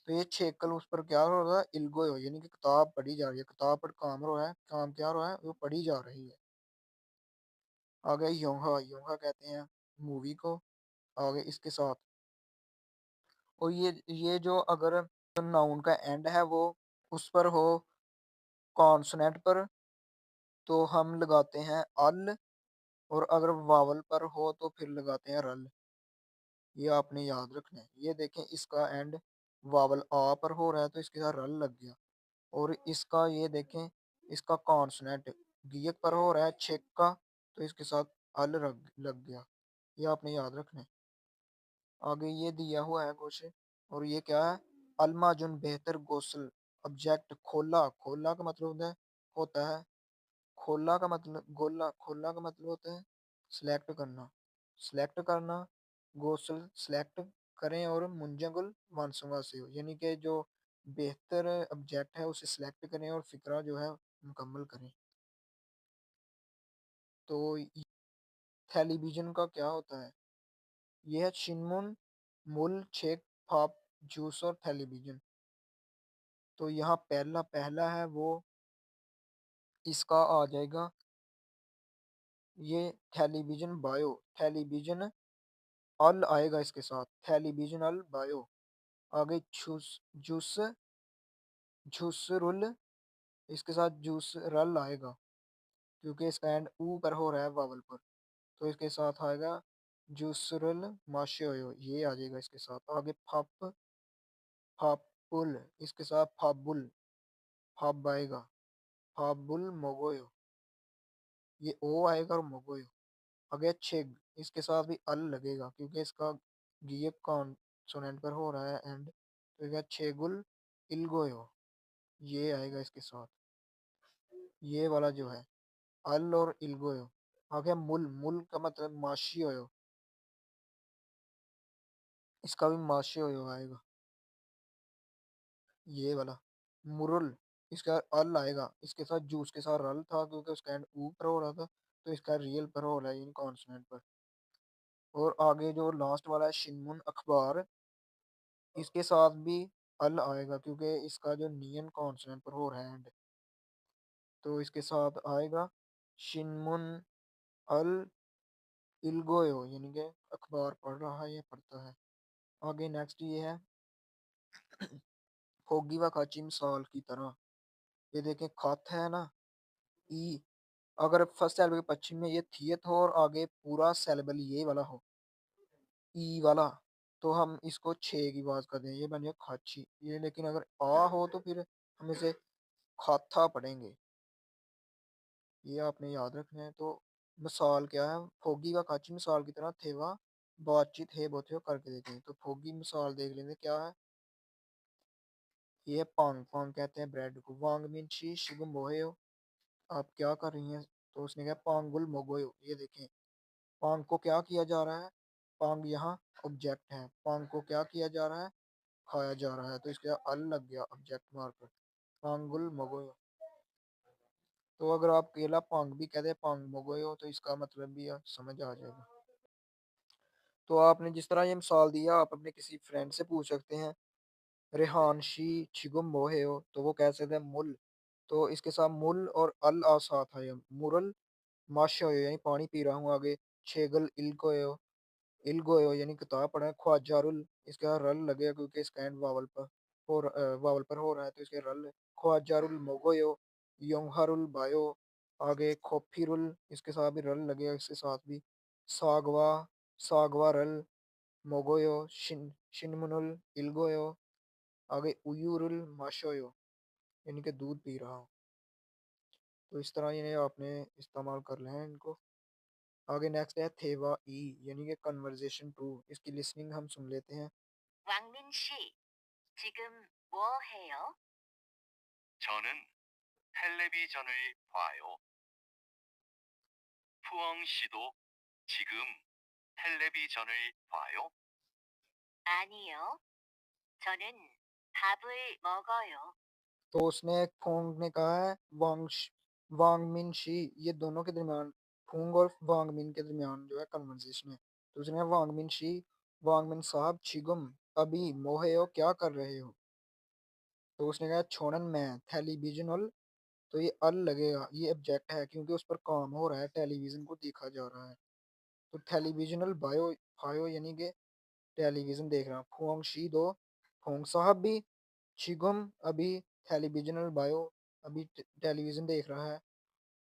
तो ये छेकल उस पर क्या हो रहा है, इल्गोयो, यानी कि किताब पढ़ी जा रही है, किताब पर काम हो रहा है, काम क्या हो रहा है, वो पढ़ी जा रही है। आ गया योंहा, योंहा कहते हैं मूवी को, आगे इसके साथ। और ये जो अगर नाउन का एंड है वो उस पर हो कॉन्सोनेंट पर, तो हम लगाते हैं अल, और अगर वावल पर हो तो फिर लगाते हैं रल। ये आपने याद रखना है। ये देखें इसका एंड वावल आ पर हो रहा है तो इसके साथ रल लग गया, और इसका ये देखें इसका कॉन्सोनेंट गियक पर हो रहा है, छेक का, तो इसके साथ अल लग गया। ये आपने याद रखना है। आगे ये दिया हुआ है क्वेश्चन, और ये क्या है? अलमाजुन बेहतर गौसल। ऑब्जेक्ट खोला, खोला का मतलब होता है खोला का मतलब गोला, खोला का मतलब होता है सिलेक्ट करना, सिलेक्ट करना। गौसल सिलेक्ट करें, और मुंजगुल मानसूंगा से हो, यानी कि जो बेहतर ऑब्जेक्ट है उसे सिलेक्ट करें और फिक्रा जो है मुकम्मल करें। तो टेलीविजन का क्या होता है? यह है शिनमुन, मुल, छेक, फाप, जूस और टेलीविजन। तो यहाँ पहला पहला है वो इसका आ जाएगा, ये टेलीविजन बायो, टेलीविजन अल आएगा इसके साथ, टेलीविजन अल बायो। आगे जूस, जूस, झुसरुल, इसके साथ जूस रल आएगा, क्योंकि इसका एंड ऊ पर हो रहा है वावल पर। तो इसके साथ आएगा जूसरुल माशोयो, ये आ जाएगा इसके साथ। आगे फप, फापुल, इसके साथ फाबुल, फाब आएगा, फाबुल मोगोयो, ये ओ आएगा और मोगोयो। आगे छेग, इसके साथ भी अल लगेगा, क्योंकि इसका ये कॉन्सोनेंट पर हो रहा है एंड, तो क्या छेगुल इल्गोयो, ये आएगा इसके साथ, ये वाला जो है अल और इल्गोयो। आगे मुल, मुल का मतलब माशियोयो, इसका भी माशियोयो आएगा, ये वाला। मुरुल, इसका अल आएगा, इसके साथ जूस के साथ रल था, क्योंकि उसका एंड ऊ पर हो रहा था, तो इसका रियल पर हो रहा है इन कॉन्सोनेंट पर। और आगे जो लास्ट वाला है शिनमुन अखबार, इसके साथ भी अल आएगा, क्योंकि इसका जो नियन कॉन्सोनेंट पर हो रहा है एंड, तो इसके साथ आएगा शिनमुन अल इल्गोयो, यानी कि अखबार पढ़ रहा है, ये पढ़ता है। आगे नेक्स्ट ये है फोगी व काची मिसाल की तरह। ये देखें खत है ना, ई, अगर फर्स्ट सेलेबल के पश्चिम में ये थियत हो और आगे पूरा सेलेबल ये वाला हो, ई वाला, तो हम इसको छे की बात कर दें, ये बन गया खाची। ये लेकिन अगर आ हो तो फिर हम इसे खाता पढ़ेंगे, ये आपने याद रखना है। तो मिसाल क्या है? फोगी व काची मिसाल की तरह थेवा बातचीत है बोथे करके देते हैं। तो फोगी मिसाल देख लेंगे क्या है। ये पांग, पांग कहते हैं ब्रेड को। वांग मीन शी शिगुम बोहे हो, आप क्या कर रही हैं? तो उसने कहा पांगुल मोगोयो, ये देखें पांग को क्या किया जा रहा है, पांग यहाँ ऑब्जेक्ट है, पांग को क्या किया जा रहा है, खाया जा रहा है, तो इसके अल लग गया ऑब्जेक्ट मार्कर, पांगुल मोगोयो। तो अगर आप केला पांग भी कहते हैं पांग मोगोयो, तो इसका मतलब भी समझ आ जाएगा। तो आपने जिस तरह ये मिसाल दिया, आप अपने किसी फ्रेंड से पूछ सकते हैं, रेहान शी छिगुम मोहे हो, तो वो कह सकते हैं मुल, तो इसके साथ मुल और अल आ साथ है, मुरल माशा यानी पानी पी रहा हूँ। आगे छेगल इल्कोयो, इल्गोयो यानी किताब पढ़ा है। ख्वाजारुल, इसका रल लगेगा, क्योंकि इसका एंड वावल पर हो रहा है, तो इसके रल। ख्वाजारुल मोगोयो, योंगहारुल बायो। आगे खोफिरुल, इसके साथ भी रल लगेगा, इसके साथ भी। सागवा, सागवा रल मोगोयो, शिनमुनुल इल्गोयो। आगे उयूरुल माशोयो, यानी कि दूध पी रहा हूँ। तो इस तरह इन्हें आपने इस्तेमाल कर रहे हैं इनको। आगे नेक्स्ट है थेवा ई, यानी कि कन्वर्जेशन टू। इसकी लिसनिंग हम सुन लेते हैं। 왕민 씨, 지금 뭐 해요? 저는 텔레비전을 봐요. 푸엉 씨도 지금 텔레비전을 봐요? 아니요. 저는 밥을 먹어요. तो उसने फोंग ने कहा है वांग मिन शी, ये दोनों के दरमियान, फूंग और वांग मिन के दरमियान जो है कन्वर्सेशन है। तो उसने कहा वांग मिन शी, वांग मिन साहब छिगुम, अभी मोहे हो, क्या कर रहे हो? तो उसने कहा छोड़न में टेलीविजन, तो ये अल लगेगा, ये ऑब्जेक्ट है, क्योंकि उस पर काम हो रहा है, टेलीविजन को देखा जा रहा है। तो टेलीविजनल बायो, फायो यानी कि टेलीविजन देख रहा हूँ। फोंग शी दो, फोंग साहब भी, शिगुम अभी, टेलीविजनल बायो अभी टेलीविजन देख रहा है।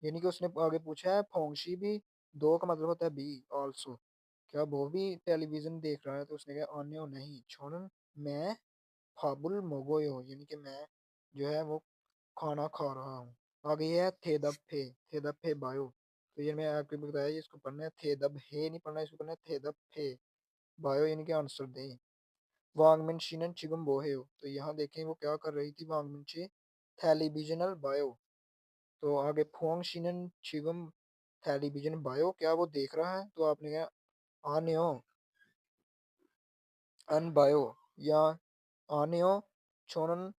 यानी कि उसने आगे पूछा है फोंग शी भी, दो का मतलब होता है बी ऑल्सो, क्या वो भी टेलीविजन देख रहा है? तो उसने कहा अन्य नहीं, छोड़न मैं फाबुल मोगोयो, यानी कि मैं जो है वो खाना खा रहा हूँ। आगे है थे दफे, थे दफे बायो, तो ये मैं आपको बताया, ये इसको पढ़ना है थे दब हे नहीं पढ़ना, इसको पढ़ना है थे दब फे। बायो यानी कि आंसर दें। वांगमिन शिनन चिगम बोहेयो, तो यहाँ देखें वो क्या कर रही थी वांगमिन शी, टेलीविजनल बायो। तो आगे फोंग शिनन चिगम टेलीविजन बायो, क्या वो देख रहा है, तो आपने कहा आन्यो अन बायो, या आन्यो छोनन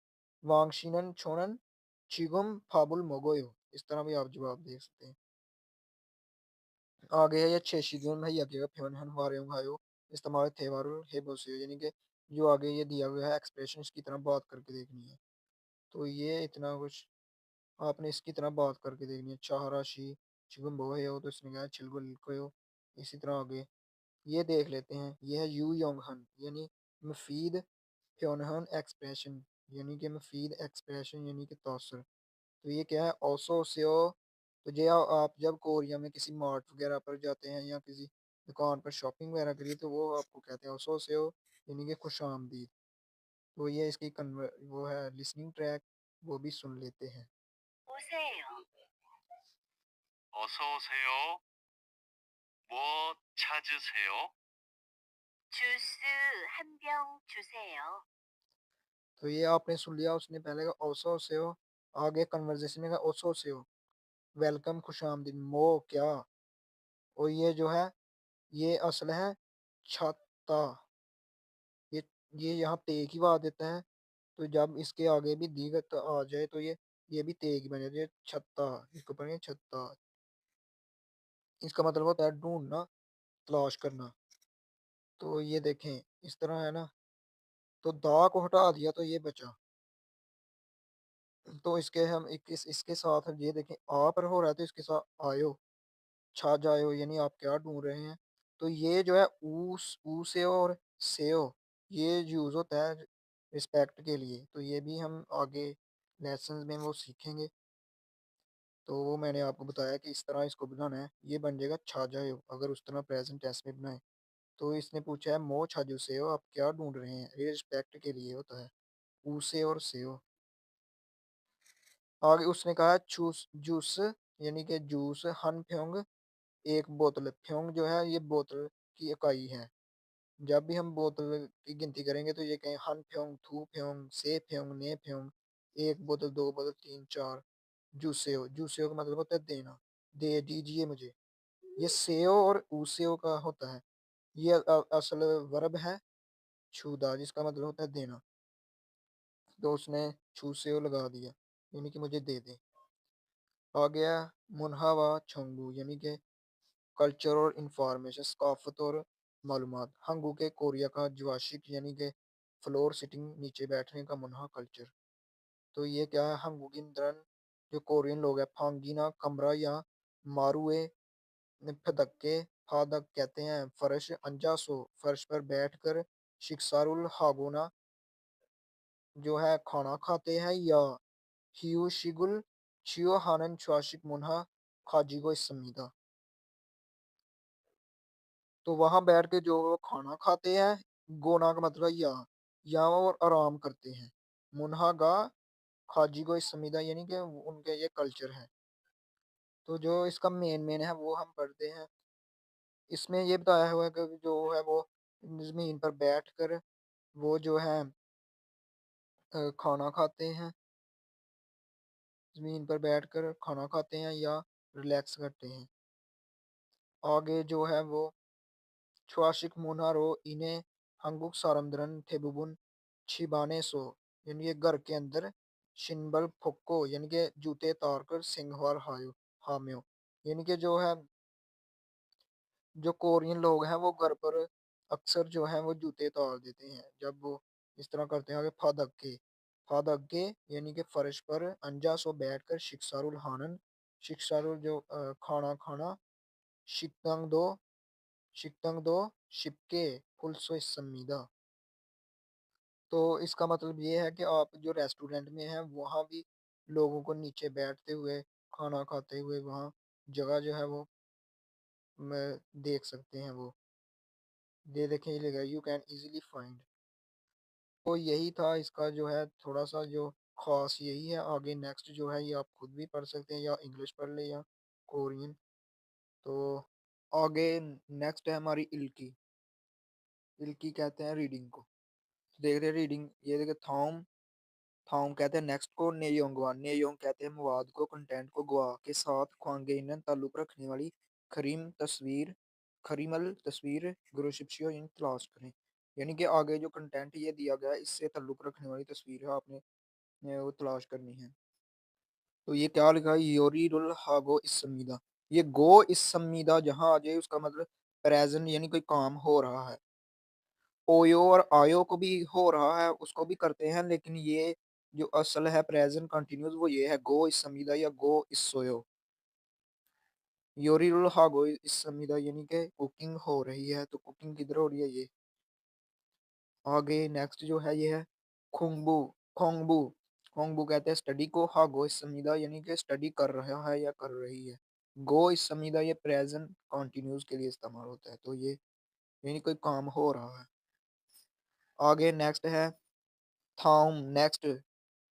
वांगशिनन छोनन चिगम फाबुल मोगोयो, इस तरह भी आप जवाब दे सकते हैं। आगे है ये छेशिदुन भैया के फ्योनहन वारेंगायो इस्तेमाल थे वारुल हेबोसियो, यानी कि जो आगे ये दिया गया है एक्सप्रेशन की तरह बात करके देखनी है। तो ये इतना कुछ आपने इसकी तरह बात करके देखनी है। चाहराशी चिगम बोहे हो, तो इसने कहा चिलगुल को। इसी तरह आगे ये देख लेते हैं, ये है यू योंग हन, यानी मफीद फ्योनहन एक्सप्रेशन, यानी कि मफीद एक्सप्रेशन यानी कि तासर। तो ये क्या है, ओसो सेओ। तो ये आप जब कोरिया में किसी मार्ट वगैरह पर जाते हैं या किसी दुकान पर शॉपिंग वगैरह करिए, तो वो आपको कहते हैं ओसो सेओ, यानी कि खुश आमदीद। तो ये इसकी कन्वर वो है लिसनिंग ट्रैक, वो भी सुन लेते हैं। 오세요. 어서 오세요. 뭐 찾으세요? 주스 한 병 주세요. तो ये आपने सुन लिया, उसने पहले कहा ओसो सेओ, आगे कन्वर्जेशन में कहा ओसो सेओ, वेलकम खुश आमदीद, मो क्या, और ये जो है ये असल है छाता। ये ये यहाँ ते की बात देता है, तो जब इसके आगे भी दीगत आ जाए तो ये भी ते की बन जाती है, छत्ता, इसको पढ़ेंगे छत्ता। इसका मतलब होता है ढूंढना, तलाश करना। तो ये देखें इस तरह है ना, तो दा को हटा दिया तो ये बचा। तो इसके हम इसके साथ ये देखें आ पर हो रहा है, तो इसके साथ आयो, छा जायो, यानी आप क्या ढूंढ रहे हैं। तो ये जो है ऊ से और सेओ, ये यूज होता है रिस्पेक्ट के लिए, तो ये भी हम आगे लेसन में वो सीखेंगे। तो वो मैंने आपको बताया कि इस तरह इसको बनाना है, ये बन जाएगा छा जायो अगर उस तरह प्रेजेंट टेंस में बनाए। तो इसने पूछा है मो छाजू से हो, आप क्या ढूंढ रहे हैं, ये रिस्पेक्ट के लिए होता है, ऊ से और से हो। आगे उसने कहा चूस जूस, यानी कि जूस हन फ्योंग, एक बोतल, फ्योंग जो है ये बोतल की इकाई है। जब भी हम बोतल की गिनती करेंगे तो ये कहें हन फ्योंग, थू फ्योंग, से फ्योंग, ने फ्योंग, एक बोतल, दो बोतल, तीन, चार। जूसेओ, जूसेओ का मतलब होता है देना, दे दीजिए मुझे। ये सेओ और ऊसेओ का होता है, ये असल वर्ब है छूदा, जिसका मतलब होता है देना। तो उसने छूसेओ लगा दिया, यानी कि मुझे दे दे। आ गया मुनहावा छंगू, यानी कि कल्चर और इंफॉर्मेशन, सकाफत और मालूमात। हंगू के कोरिया का ज्वाशिक, यानी कि फ्लोर सिटिंग, नीचे बैठने का मुनहा कल्चर। तो ये क्या है, हंगूगिन जो कोरियन लोग हैं, फांगीना कमरा या मारुए फदक्के, फादक कहते हैं फर्श, अंजासो फर्श पर बैठकर, शिक्सारुल हागोना जो है खाना खाते हैं, या हियोशिगुल चियो हानन श्वाशिक मुन्हा खाजिगो इसमीदा, तो वहां बैठ के जो वो खाना खाते हैं, गोना का मतलब है या वो आराम करते हैं, मुन्हा गा खाजिगो इसमीदा, यानी कि उनके ये कल्चर है। तो जो इसका मेन है वो हम पढ़ते हैं। इसमें ये बताया हुआ है कि जो है वो जमीन पर बैठकर वो जो है खाना खाते हैं, जमीन पर बैठकर खाना खाते हैं या रिलैक्स करते हैं। आगे जो है वो Chwashik Munharo इन्हें हंगुक सारंद्रन थेबुबुन छिबाने सो, यानी कि घर के अंदर शिनबल फुक्को, यानी कि जूते तार कर सिंहवार हायो हाम्यो, यानी कि जो है जो कोरियन लोग हैं वो घर पर अक्सर जो है वो जूते तार देते हैं जब वो इस तरह करते हैं। आगे फादक्के यानी कि फर्श पर, अंजा सो बैठकर, शिक्सारुल हानन, शिक्सारुल जो खाना खाना, शिकतंग दो शिकतंग दो शिपके फुलसो सम्मीदा। तो इसका मतलब ये है कि आप जो रेस्टोरेंट में हैं वहाँ भी लोगों को नीचे बैठते हुए खाना खाते हुए वहाँ जगह जो है वो देख सकते हैं वो, ये देखें ये लिखा यू कैन इजीली फाइंड। तो यही था इसका जो है थोड़ा सा जो खास यही है। आगे नेक्स्ट जो है ये आप खुद भी पढ़ सकते हैं, या इंग्लिश पढ़ ले या कोरियन। तो आगे नेक्स्ट है हमारी इल्की। इल्की कहते हैं रीडिंग को। तो देख रहे हैं रीडिंग, ये देखिए थॉम, थॉम कहते हैं नेक्स्ट को, नेयोंगवा, नेयोंग कहते हैं मवाद को, कंटेंट को, गुआ के साथ, ख्वांगेनन ताल्लुक रखने वाली, खरीम तस्वीर, खरीमल तस्वीर, गुरुशिप्शियो इन तलाश करें। यानी कि आगे जो कंटेंट ये दिया गया है इससे ताल्लुक रखने वाली तस्वीर है, आपने वो तलाश करनी है। तो ये क्या लिखा है, योरीरुल हागो इस्समीदा। ये गो इस्समीदा जहाँ आ जाए उसका मतलब प्रेजेंट यानी कोई काम हो रहा है। ओयो और आयो को भी हो रहा है, उसको भी करते हैं, लेकिन ये जो असल है प्रेजेंट कंटिन्यूस वो ये है, गो इस्समीदा या गो इस्सोयो। योरीरुल हागो इस्समीदा यानी कि कुकिंग हो रही है, तो कुकिंग किधर हो रही है ये। आगे नेक्स्ट जो है ये है खुंगबू, खोंगबू, खोंगबू कहते हैं स्टडी को, हागो इस समीदा यानी कि स्टडी कर रहा है या कर रही है। गो इस समीदा ये प्रेजेंट कॉन्टिन्यूस के लिए इस्तेमाल होता है, तो ये यानी कोई काम हो रहा है। आगे नेक्स्ट है थाउम, नेक्स्ट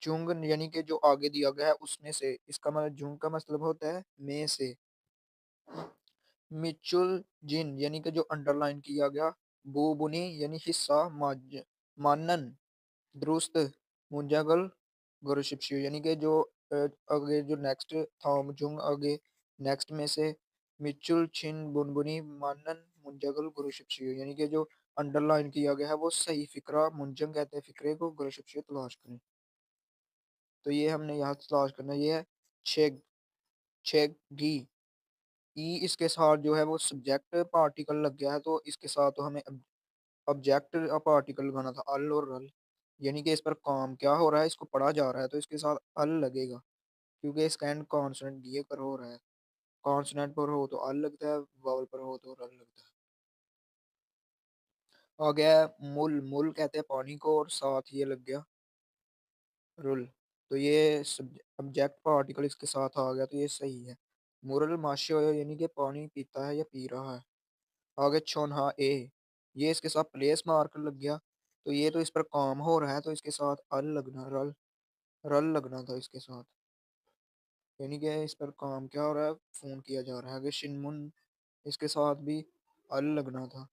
जुंग यानी कि जो आगे दिया गया है उसमें से, इसका मतलब जुंग का मतलब होता है में से। मिचुल जिन यानी कि जो अंडरलाइन किया गया, बूबुनी यानी हिस्सा, मानन दुरुस्त, मुंजागल, गोरशिपशी यानी कि जो आगे जो नेक्स्ट थाओमजुंग आगे नेक्स्ट में से, मिचुल छिन बुनबुनी मानन मुंजागल गोरशिपशी यानी कि जो अंडरलाइन किया गया है वो सही फिक्रा, मुंजंग कहते हैं फिक्रे को, गोरशिपशी तलाश करें। तो ये हमने यहाँ तलाश करना है, ये है छेग, छेग गी, ई इसके साथ जो है वो सब्जेक्ट पार्टिकल लग गया है, तो इसके साथ तो हमें ऑब्जेक्ट पार्टिकल लगाना था, अल और रल। यानी कि इस पर काम क्या हो रहा है, इसको पढ़ा जा रहा है, तो इसके साथ अल लगेगा, क्योंकि इसका एंड कॉन्सोनेंट ये पर हो रहा है। कॉन्सोनेंट पर हो तो अल लगता है, वावल पर हो तो रल लगता है। आ गया है मुल, मुल कहते हैं पानी को, और साथ ये लग गया रुल, तो ये ऑब्जेक्ट पार्टिकल इसके साथ आ गया, तो ये सही है। मुरल माशे यानी कि पानी पीता है या पी रहा है। आगे छोनहा ए, ये इसके साथ प्लेस मार्कर लग गया, तो ये तो इस पर काम हो रहा है, तो इसके साथ अल लगना, रल, रल लगना था इसके साथ। यानी कि इस पर काम क्या हो रहा है, फोन किया जा रहा है। आगे शिनमुन, इसके साथ भी अल लगना था,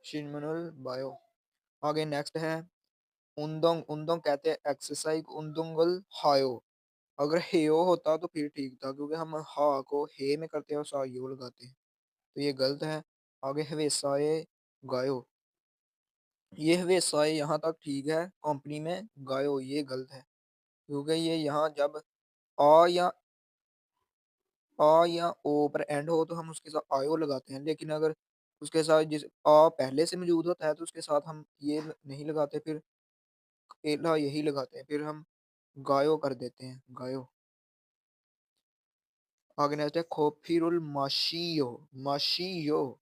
शिनमुनल बायो। आगे नेक्स्ट है उंदोंग, उंदोंग कहते हैं एक्सरसाइज, उंदुंगल हायो। अगर हेयो होता तो फिर ठीक था, क्योंकि हम हा को हे में करते हैं और सा यो लगाते हैं, तो ये गलत है। आगे हवेसाए गायो, ये हवेसाए यहाँ तक ठीक है, कंपनी में गायो ये गलत है, क्योंकि ये यहाँ जब आ या या ओ पर एंड हो तो हम उसके साथ आयो लगाते हैं, लेकिन अगर उसके साथ जिस आ पहले से मौजूद होता है तो उसके साथ हम ये नहीं लगाते, फिर एला यही लगाते हैं, फिर हम गायो कर देते हैं, गायो। आगे नेक्स्ट है खोफिरुल माशियो, माशियो,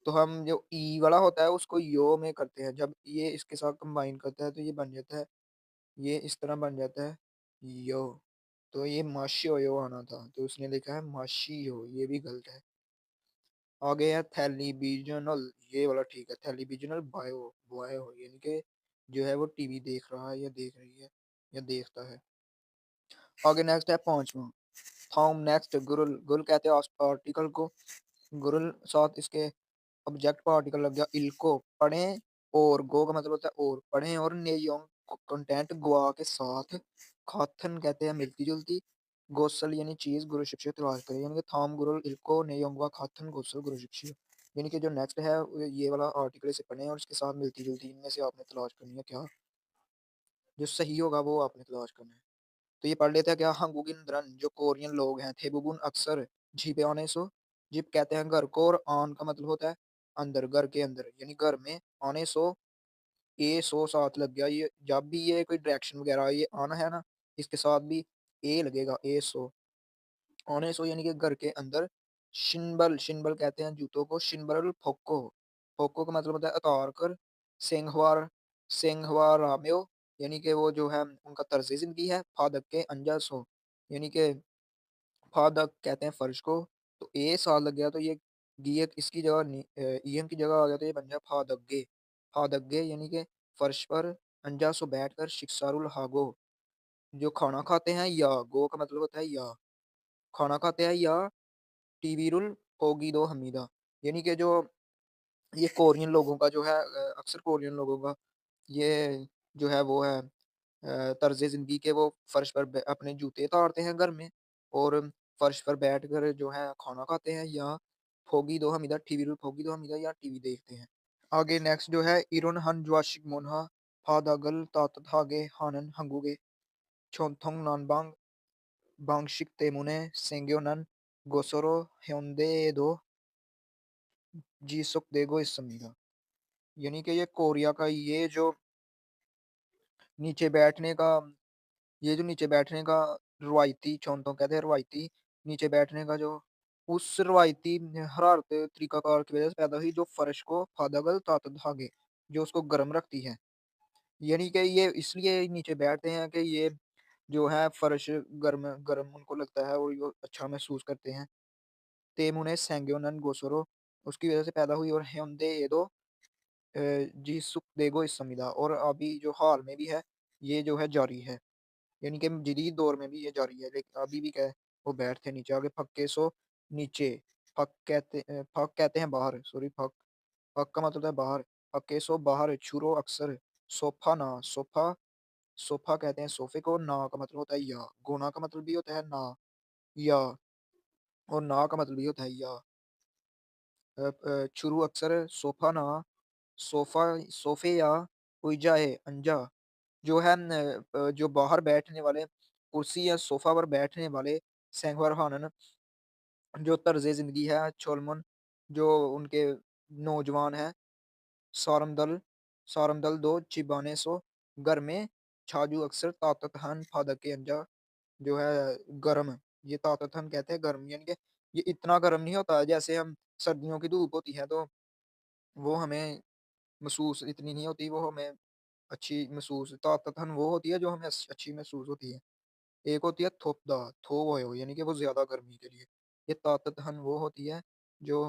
तो हम जो ई वाला होता है उसको यो में करते हैं, जब ये इसके साथ कंबाइन करता है तो ये बन जाता है, ये इस तरह बन जाता है यो, तो ये माशियो यो आना था, तो उसने लिखा है माशियो, ये भी गलत है। आगे है टेलीविजनल, ये वाला ठीक है, टेलीविजनल बायो, बायो यानी कि जो है वो टीवी देख रहा है या देख रही है या देखता है। आगे नेक्स्ट है पांचवा थॉम, नेक्स्ट गुरुल, गुल कहते हैं आर्टिकल को, गुरुल साथ इसके ऑब्जेक्ट पार्टिकल लग गया, इल्को पढ़ें, और गो का मतलब होता है और, पढ़ें, और नेयोंग कंटेंट गुआ के साथ, खाथन कहते हैं मिलती जुलती, गोसल यानी चीज, गुरु शिक्षक तलाश करें, यानी कि थाम गुरुल इल्को नेयोंगवा खाथन गोसल गुरु शिक्षक, यानी कि जो नेक्स्ट है ये वाला आर्टिकल इसे पढ़ें और इसके साथ मिलती जुलती, इनमें से आपने तलाश करनी है क्या, जो सही होगा वो आपने तलाश करना है। तो ये पढ़ लेते हैं क्या, हंगुगिन द्रन जो कोरियन लोग हैं, थेबुबुन अक्सर झीपे आने सो, जिप कहते हैं घर को, और आन का मतलब होता है अंदर, घर के अंदर यानी घर में, आने सो, ए सो साथ लग गया, ये जब भी ये कोई डायरेक्शन वगैरह ये आना है ना, इसके साथ भी ए लगेगा, ए सो, आने सो यानी कि घर के अंदर। शिनबल, शिनबल कहते हैं जूतों को, शिनबल फोको, फोको का मतलब होता है उतार कर, सेंगवार, सेंगवार राम्यो यानी कि वो जो है उनका तर्ज जिंदगी है, फादक के अंजा सो यानी कि फादक कहते हैं फर्श को, तो ए साल लग गया, तो ये गियक इसकी जगह ईएम की जगह आ गया, तो ये बन गया फादग्गे, फादग्गे यानी कि फर्श पर, अंजा सो बैठकर, शिक्सारुल हागो जो खाना खाते हैं, या गो का मतलब होता है या, खाना खाते हैं या टीवीरुल होगीदो हमीदा। यानी कि जो ये कोरियन लोगों का जो है अक्सर कोरियन लोगों का ये जो है वो है तर्ज़ ज़िंदगी के वो फ़र्श पर अपने जूते उतारते हैं घर में और फ़र्श पर बैठकर जो है खाना खाते हैं या फोगी दो हमीदा टीवी फोगी दो हमीदा या टीवी देखते हैं। आगे नेक्स्ट जो है इरोन हन ज्वाशिक मोन्हा हादागल तातात हागे हानन हंगुगे छोंथोंग नानबांग बांगशिक तेमुने सेंग्योनन गोसोरो ह्योंदे दो जीसुक देगो इस समीदा। यानी कि ये कोरिया का नीचे बैठने का ये जो नीचे बैठने का रवायती चोंतों कहते हैं रवायती नीचे बैठने का जो उस रवायती हरारत तरीकाकार की वजह से पैदा हुई जो फर्श को फादगल तात धागे जो उसको गर्म रखती है। यानी कि ये इसलिए नीचे बैठते हैं कि ये जो है फर्श गर्म गर्म उनको लगता है और ये अच्छा महसूस करते हैं। तेमुने सेंग्योनन गोसोरो उसकी वजह से पैदा हुई और हेयोंदे एदो जीसुक देगो इस संविदा और अभी जो हाल में भी है ये जो है जारी है। यानी कि जदीद दौर में भी ये जारी है लेकिन अभी भी क्या है वो बैठते नीचे आगे फक्के सो नीचे फक कहते हैं बाहर सॉरी फक का मतलब है बाहर फक्के सो बाहर छुरो अक्सर सोफा ना सोफा सोफा कहते हैं सोफे को ना का मतलब होता है या गोना का मतलब भी होता है ना या और ना का मतलब भी होता है या चुरू अक्सर सोफा ना सोफा सोफे या हुइजाए अंजा जो है जो बाहर बैठने वाले कुर्सी या सोफ़ा पर बैठने वाले सेंगवर खानन जो तर्ज़ ज़िंदगी है चोलमन जो उनके नौजवान हैं सारमदल सारमदल दो चिबाने सो घर में छाजू अक्सर ताकतहन फादक अंजा जो है गर्म ये ताकतहन कहते हैं गर्म यानी कि ये इतना गर्म नहीं होता जैसे हम सर्दियों की धूप होती है तो वो हमें महसूस इतनी नहीं होती वो हमें अच्छी महसूस ताकतहन वो होती है जो हमें अच्छी महसूस होती है। एक होती है थोपदा, थो यानी कि वो ज़्यादा गर्मी के लिए। ये ताततहन वो होती है जो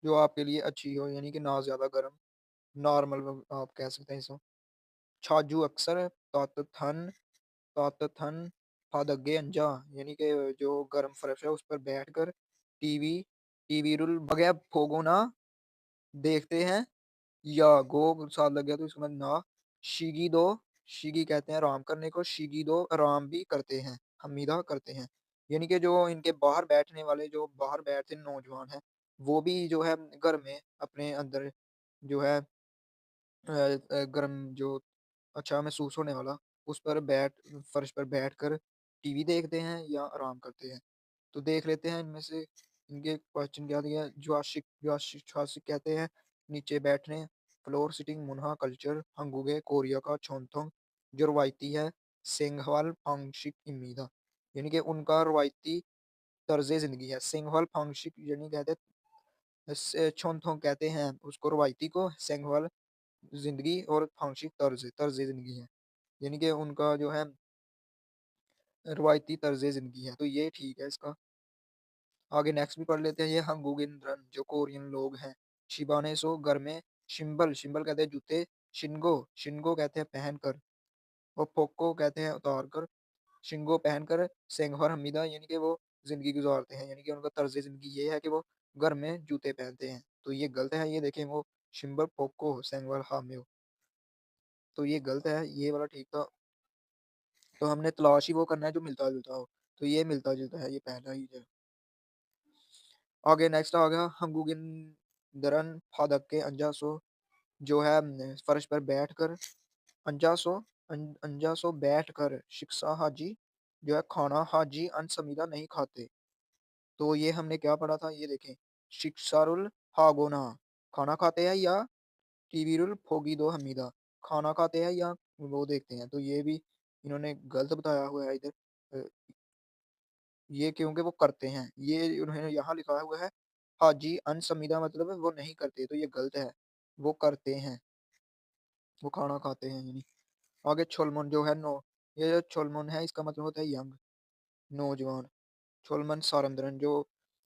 जो आपके लिए अच्छी हो यानी कि ना ज़्यादा गर्म, नॉर्मल आप कह सकते हैं इसको। छाजू अक्सर ताततहन ताततहन फादग्गे अंजा यानी कि जो गर्म फ़र्श है उस पर बैठकर टीवी टीवी रुल बगैर फोगोना देखते हैं या गो साथ लग गया तो इसका मतलब ना शिगी-दो शिगी कहते हैं आराम करने को, शिगी-दो आराम भी करते हैं, हमीदा करते हैं। यानी कि जो इनके बाहर बैठने वाले जो बाहर बैठते नौजवान हैं, वो भी जो है घर में अपने अंदर जो है गर्म जो अच्छा महसूस होने वाला, उस पर फर्श पर बैठकर टीवी देखते हैं या आराम करते हैं। तो देख लेते हैं इनमें से इनके क्वेश्चन क्या दिया है। ज्वाशिक कहते हैं नीचे बैठने, फ्लोर सिटिंग मुनहा कल्चर, हंगुगे कोरिया का छोंथोंग जो रवायती है, सेंगहवाल फांगशिक इमीदा यानी कि उनका रवायती तर्ज ज़िंदगी है। सेंगहवाल फांगशिक यानी कहते छोंथोंग कहते हैं उसको रवायती को, सेंगहवाल ज़िंदगी और फांगशिक तर्ज ज़िंदगी है। यानी कि उनका जो है रवायती तर्ज ज़िंदगी है। तो ये ठीक है इसका। आगे नेक्स्ट भी पढ़ लेते हैं ये हंगुगिन जो कोरियन लोग हैं। शिबाने सो घर में शिम्बल शिम्बल कहते हैं जूते, शिनगो शिनगो कहते हैं पहनकर और पोक्को कहते हैं उतार कर, शिंगो पहनकर सेंगहर हमीदा यानी कि वो ज़िंदगी गुज़ारते हैं, यानी कि उनका तर्ज़ ज़िंदगी ये है कि वो घर में जूते पहनते हैं। तो ये गलत है, ये देखें वो शिम्बर पोक्को सेंगवर हाम्यो, तो ये गलत है, ये वाला ठीक था। तो हमने तलाश ही वो करना है जो मिलता-जुलता हो। तो ये मिलता-जुलता है, ये पहला ही है। आगे नेक्स्ट आ गया हंगुगिन दरन फादक्के अंजासो जो है फर्श पर बैठकर अंजासो अंजासो बैठकर शिक्षा हाजी जो है खाना हाजी अनसमीदा नहीं खाते। तो ये हमने क्या पढ़ा था ये देखें शिक्षारुल हागोना खाना खाते हैं या टीवीरुल फोगीदो हमीदा खाना खाते हैं या वो देखते हैं। तो ये भी इन्होंने गलत बताया हुआ है इधर ये क्योंकि वो करते हैं। ये उन्होंने यहाँ लिखा हुआ है हाजी अनसमीदा मतलब वो नहीं करते तो ये गलत है। वो करते हैं, वो खाना खाते हैं यानी। आगे छोलमन जो है नो ये जो छोलमन है इसका मतलब होता है यंग, नौजवान। छोलमन सारंद्रन जो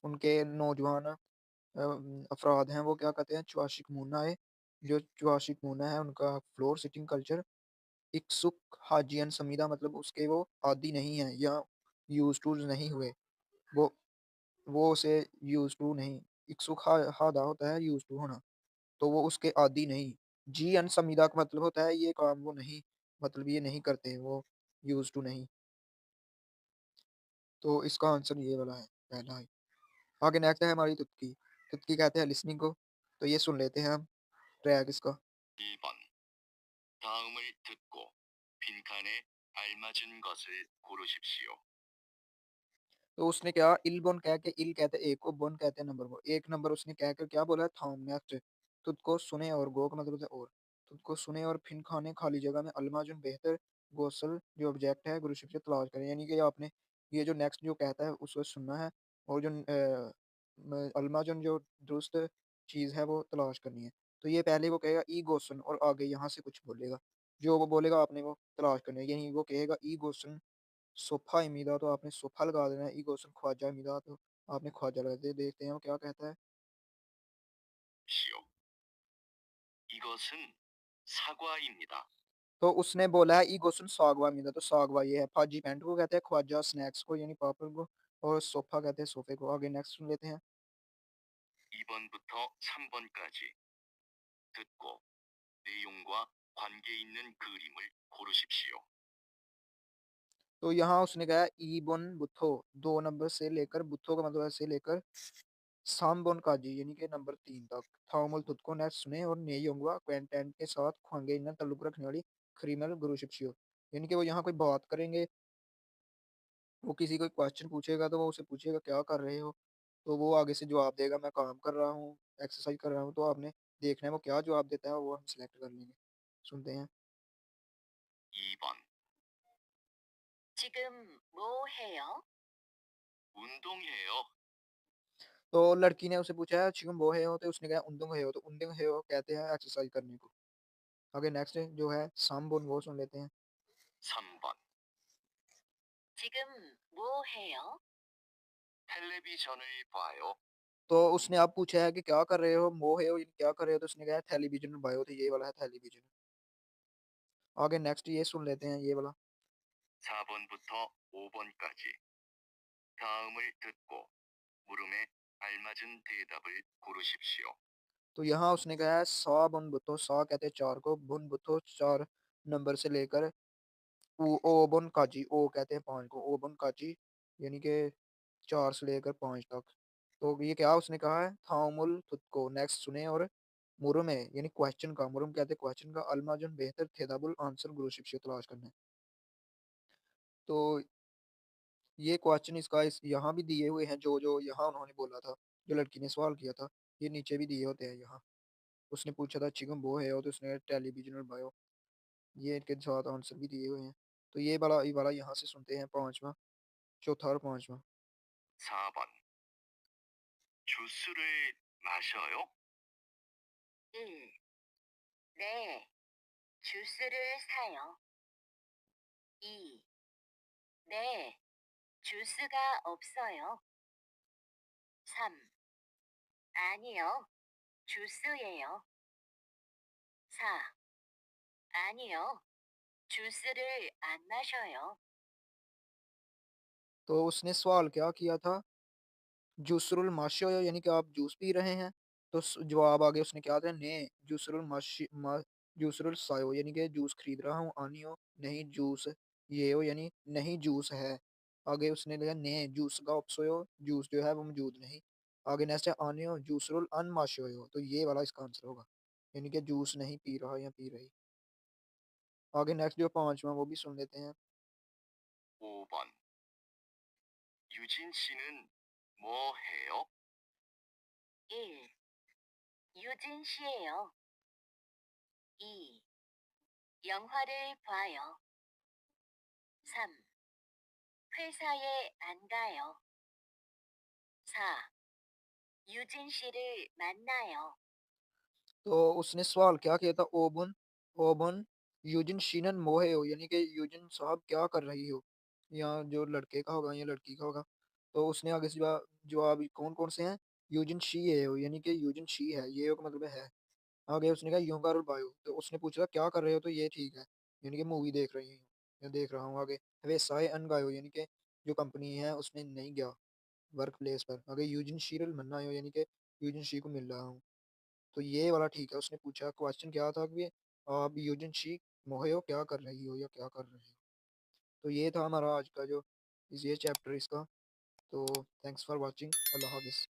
उनके नौजवान अफ़राद हैं वो क्या कहते हैं चवाशिक मूना है। जो चवाशिक मूना है उनका फ्लोर सिटिंग कल्चर इक्सुक हाजियन समीदा मतलब उसके वो आदी नहीं है या यूज़्ड टू नहीं हुए। वो वो उसे यूज़्ड टू नहीं, इक्सुक हा हादा होता है यूज़्ड टू होना, तो वो उसके आदी नहीं। जी अनसमीदा का मतलब होता है ये काम वो नहीं, मतलब ये नहीं करते, वो यूज़्ड टू नहीं। तो इसका आंसर ये वाला है, पहला है। आगे नेक्स्ट है हमारी तुर्की। तुर्की कहते हैं लिसनिंग को, तो ये सुन लेते हैं हम ट्रैक इसका। 1번. 다음을 듣고 빈칸에 알맞은 것을 고르십시오. तो उसने क्या इल बोन कह के इल कहते हैं एक को, बोन कहते हैं नंबर को। 1 नंबर उसने कहकर क्या बोला थाम नेक्स्ट तुद को सुने और गो का मतलब होता है और। तुद को सुने और फिन खाने खाली जगह में अलमाजुन बेहतर गोसल जो ऑब्जेक्ट है गुरुशिप से तलाश करें। यानी कि आपने ये जो नेक्स्ट जो कहता है उसको सुनना है और जो अलमाजुन जो दुरुस्त चीज़ है वो तलाश करनी है। तो ये पहले वो कहेगा ई गोसन और आगे यहाँ से कुछ बोलेगा। जो वो बोलेगा आपने वो तलाश करनी है। यानी वो कहेगा ई गोसन सोफ़ा इमीदा तो आपने सोफ़ा लगा देना है, इगोसन ख्वाजा इमीदा तो आपने ख्वाजा लगा दिया। देखते हैं वो क्या कहता है। 시오. 이것은 사과입니다. तो उसने बोला है इगोसन सागवा इमीदा तो सागवा ये है। फाजी पैंट को कहते हैं, ख्वाजा स्नैक्स को यानी पापड़ को और सोफ़ा कहते हैं सोफ़े को। आगे नेक्स्ट सुन लेते हैं। 2번부터 3번까지 듣고 내용과 관계 있는 그림을 고르십시오. तो यहाँ उसने कहा है इबन बुथो 2 नंबर से लेकर बुथो का मतलब है से लेकर सामबोन काजी यानी कि नंबर 3 तक। थामुल तुतको नेक्स्ट सुने और नेयोंगवा क्वेंटेंट के साथ ख्वांगे इन ताल्लुक रखने वाली क्रिमिनल गुरु शिप्शियो। यानी कि वो यहाँ कोई बात करेंगे, वो किसी को क्वेश्चन पूछेगा तो वो उसे पूछेगा क्या कर रहे हो? तो वो आगे से जवाब देगा मैं काम कर रहा हूँ, एक्सरसाइज कर रहा हूँ। तो आपने देखना है वो क्या जवाब देता है वो हम सिलेक्ट कर लेंगे। सुनते हैं। 2번. 지금 뭐 해요? 운동해요. तो लड़की ने उसे पूछा है चिकन वो है हो तो उसने कहा उंदुंग है हो तो उंदुंग है हो कहते हैं एक्सरसाइज करने को। आगे नेक्स्ट जो है सामबोन वो सुन लेते हैं। 3번. 지금 뭐 해요? 텔레비전을 봐요. तो उसने अब पूछा है कि क्या कर रहे हो? वो है हो यानी क्या कर रहे हो? तो उसने कहा टेलीविजन बायो तो ये वाला है टेलीविजन। आगे नेक्स्ट ये सुन लेते हैं ये वाला। 4번부터 5번까지 다음을 듣고 물음에 알맞은 대답을 고르십시오. तो यहाँ उसने कहा है सा बुन बुतो सा कहते हैं 4 को, बुन बुतो 4 नंबर से लेकर ओ ओबन काजी ओ कहते हैं 5 को, ओबन काजी यानी कि 4 से लेकर 5 तक। तो ये क्या उसने कहा है थामुल खुद को नेक्स्ट सुने और मुरुम है यानी क्वेश्चन का, मुरुम कहते हैं क्वेश्चन का, अलमाजुन बेहतर थेदाबुल आंसर गुरु शिक्षक तलाश करना है। तो ये क्वेश्चन इसका इस यहाँ भी दिए हुए हैं जो यहाँ उन्होंने बोला था, जो लड़की ने सवाल किया था, ये नीचे भी दिए होते हैं यहाँ। उसने पूछा था चिकन वो है और तो उसने टेलीविजन और बायो, ये इनके साथ आंसर भी दिए हुए हैं। तो ये वाला यहाँ से सुनते हैं 5वां, चौथा और 5वां। 4번. 주스를 마셔요? 1. 네, 주스를 사요. 2. 네, 주스가 없어요. 3. 아니요, 주스예요. 4. 아니요, 주스를 안 마셔요. तो उसने सवाल क्या किया था? जुसरुल माशो यानी कि आप जूस पी रहे हैं? तो जवाब आगे उसने क्या था ने जुसरुल माशी जूसरुल सायो यानी कि जूस खरीद रहा हूँ, आनी हो नहीं जूस, ये हो यानी नहीं जूस है। आगे उसने लिया ने जूस का अपसोयो जूस जो है वो मौजूद नहीं। आगे नेक्स्ट है आनी हो जूसरुल अन माशोयो तो ये वाला इसका आंसर होगा, यानी कि जूस नहीं पी रहा या पी रही। आगे नेक्स्ट जो 5वां वो भी सुन लेते हैं। 5번. 유진 씨는 뭐 해요? 1. 유진 씨예요. 2. 영화를 봐요. 3. 회사에 안 가요. 4. 유진 씨를 만나요. तो उसने सवाल क्या किया था ओबन ओबन यूजिन शीनन मोहे हो यानी कि यूजिन साहब क्या कर रही हो? या जो लड़के का होगा या लड़की का होगा। तो उसने आगे से जवाब कौन-कौन से हैं? यूजिन शी है हो यानी कि यूजिन शी है, ये हो का मतलब है। आगे उसने कहा योंकार और बायो तो उसने पूछा क्या कर रहे हो? तो ये ठीक है, यानी कि मूवी देख रही हूँ या देख रहा हूँ। आगे वे साए अन गायो यानी कि जो कंपनी है उसमें नहीं गया, वर्क प्लेस पर। अगर यूजिन शीरल मन्ना हो यानी कि यूजिन शी को मिल रहा हूँ। तो ये वाला ठीक है। उसने पूछा क्वेश्चन क्या था कि आप यूजिन शी मोहे हो क्या कर रही हो या क्या कर रहे हो। तो ये था हमारा आज का जो ये चैप्टर इसका। तो थैंक्स फॉर वॉचिंग। अल्लाह हाफ़िज़।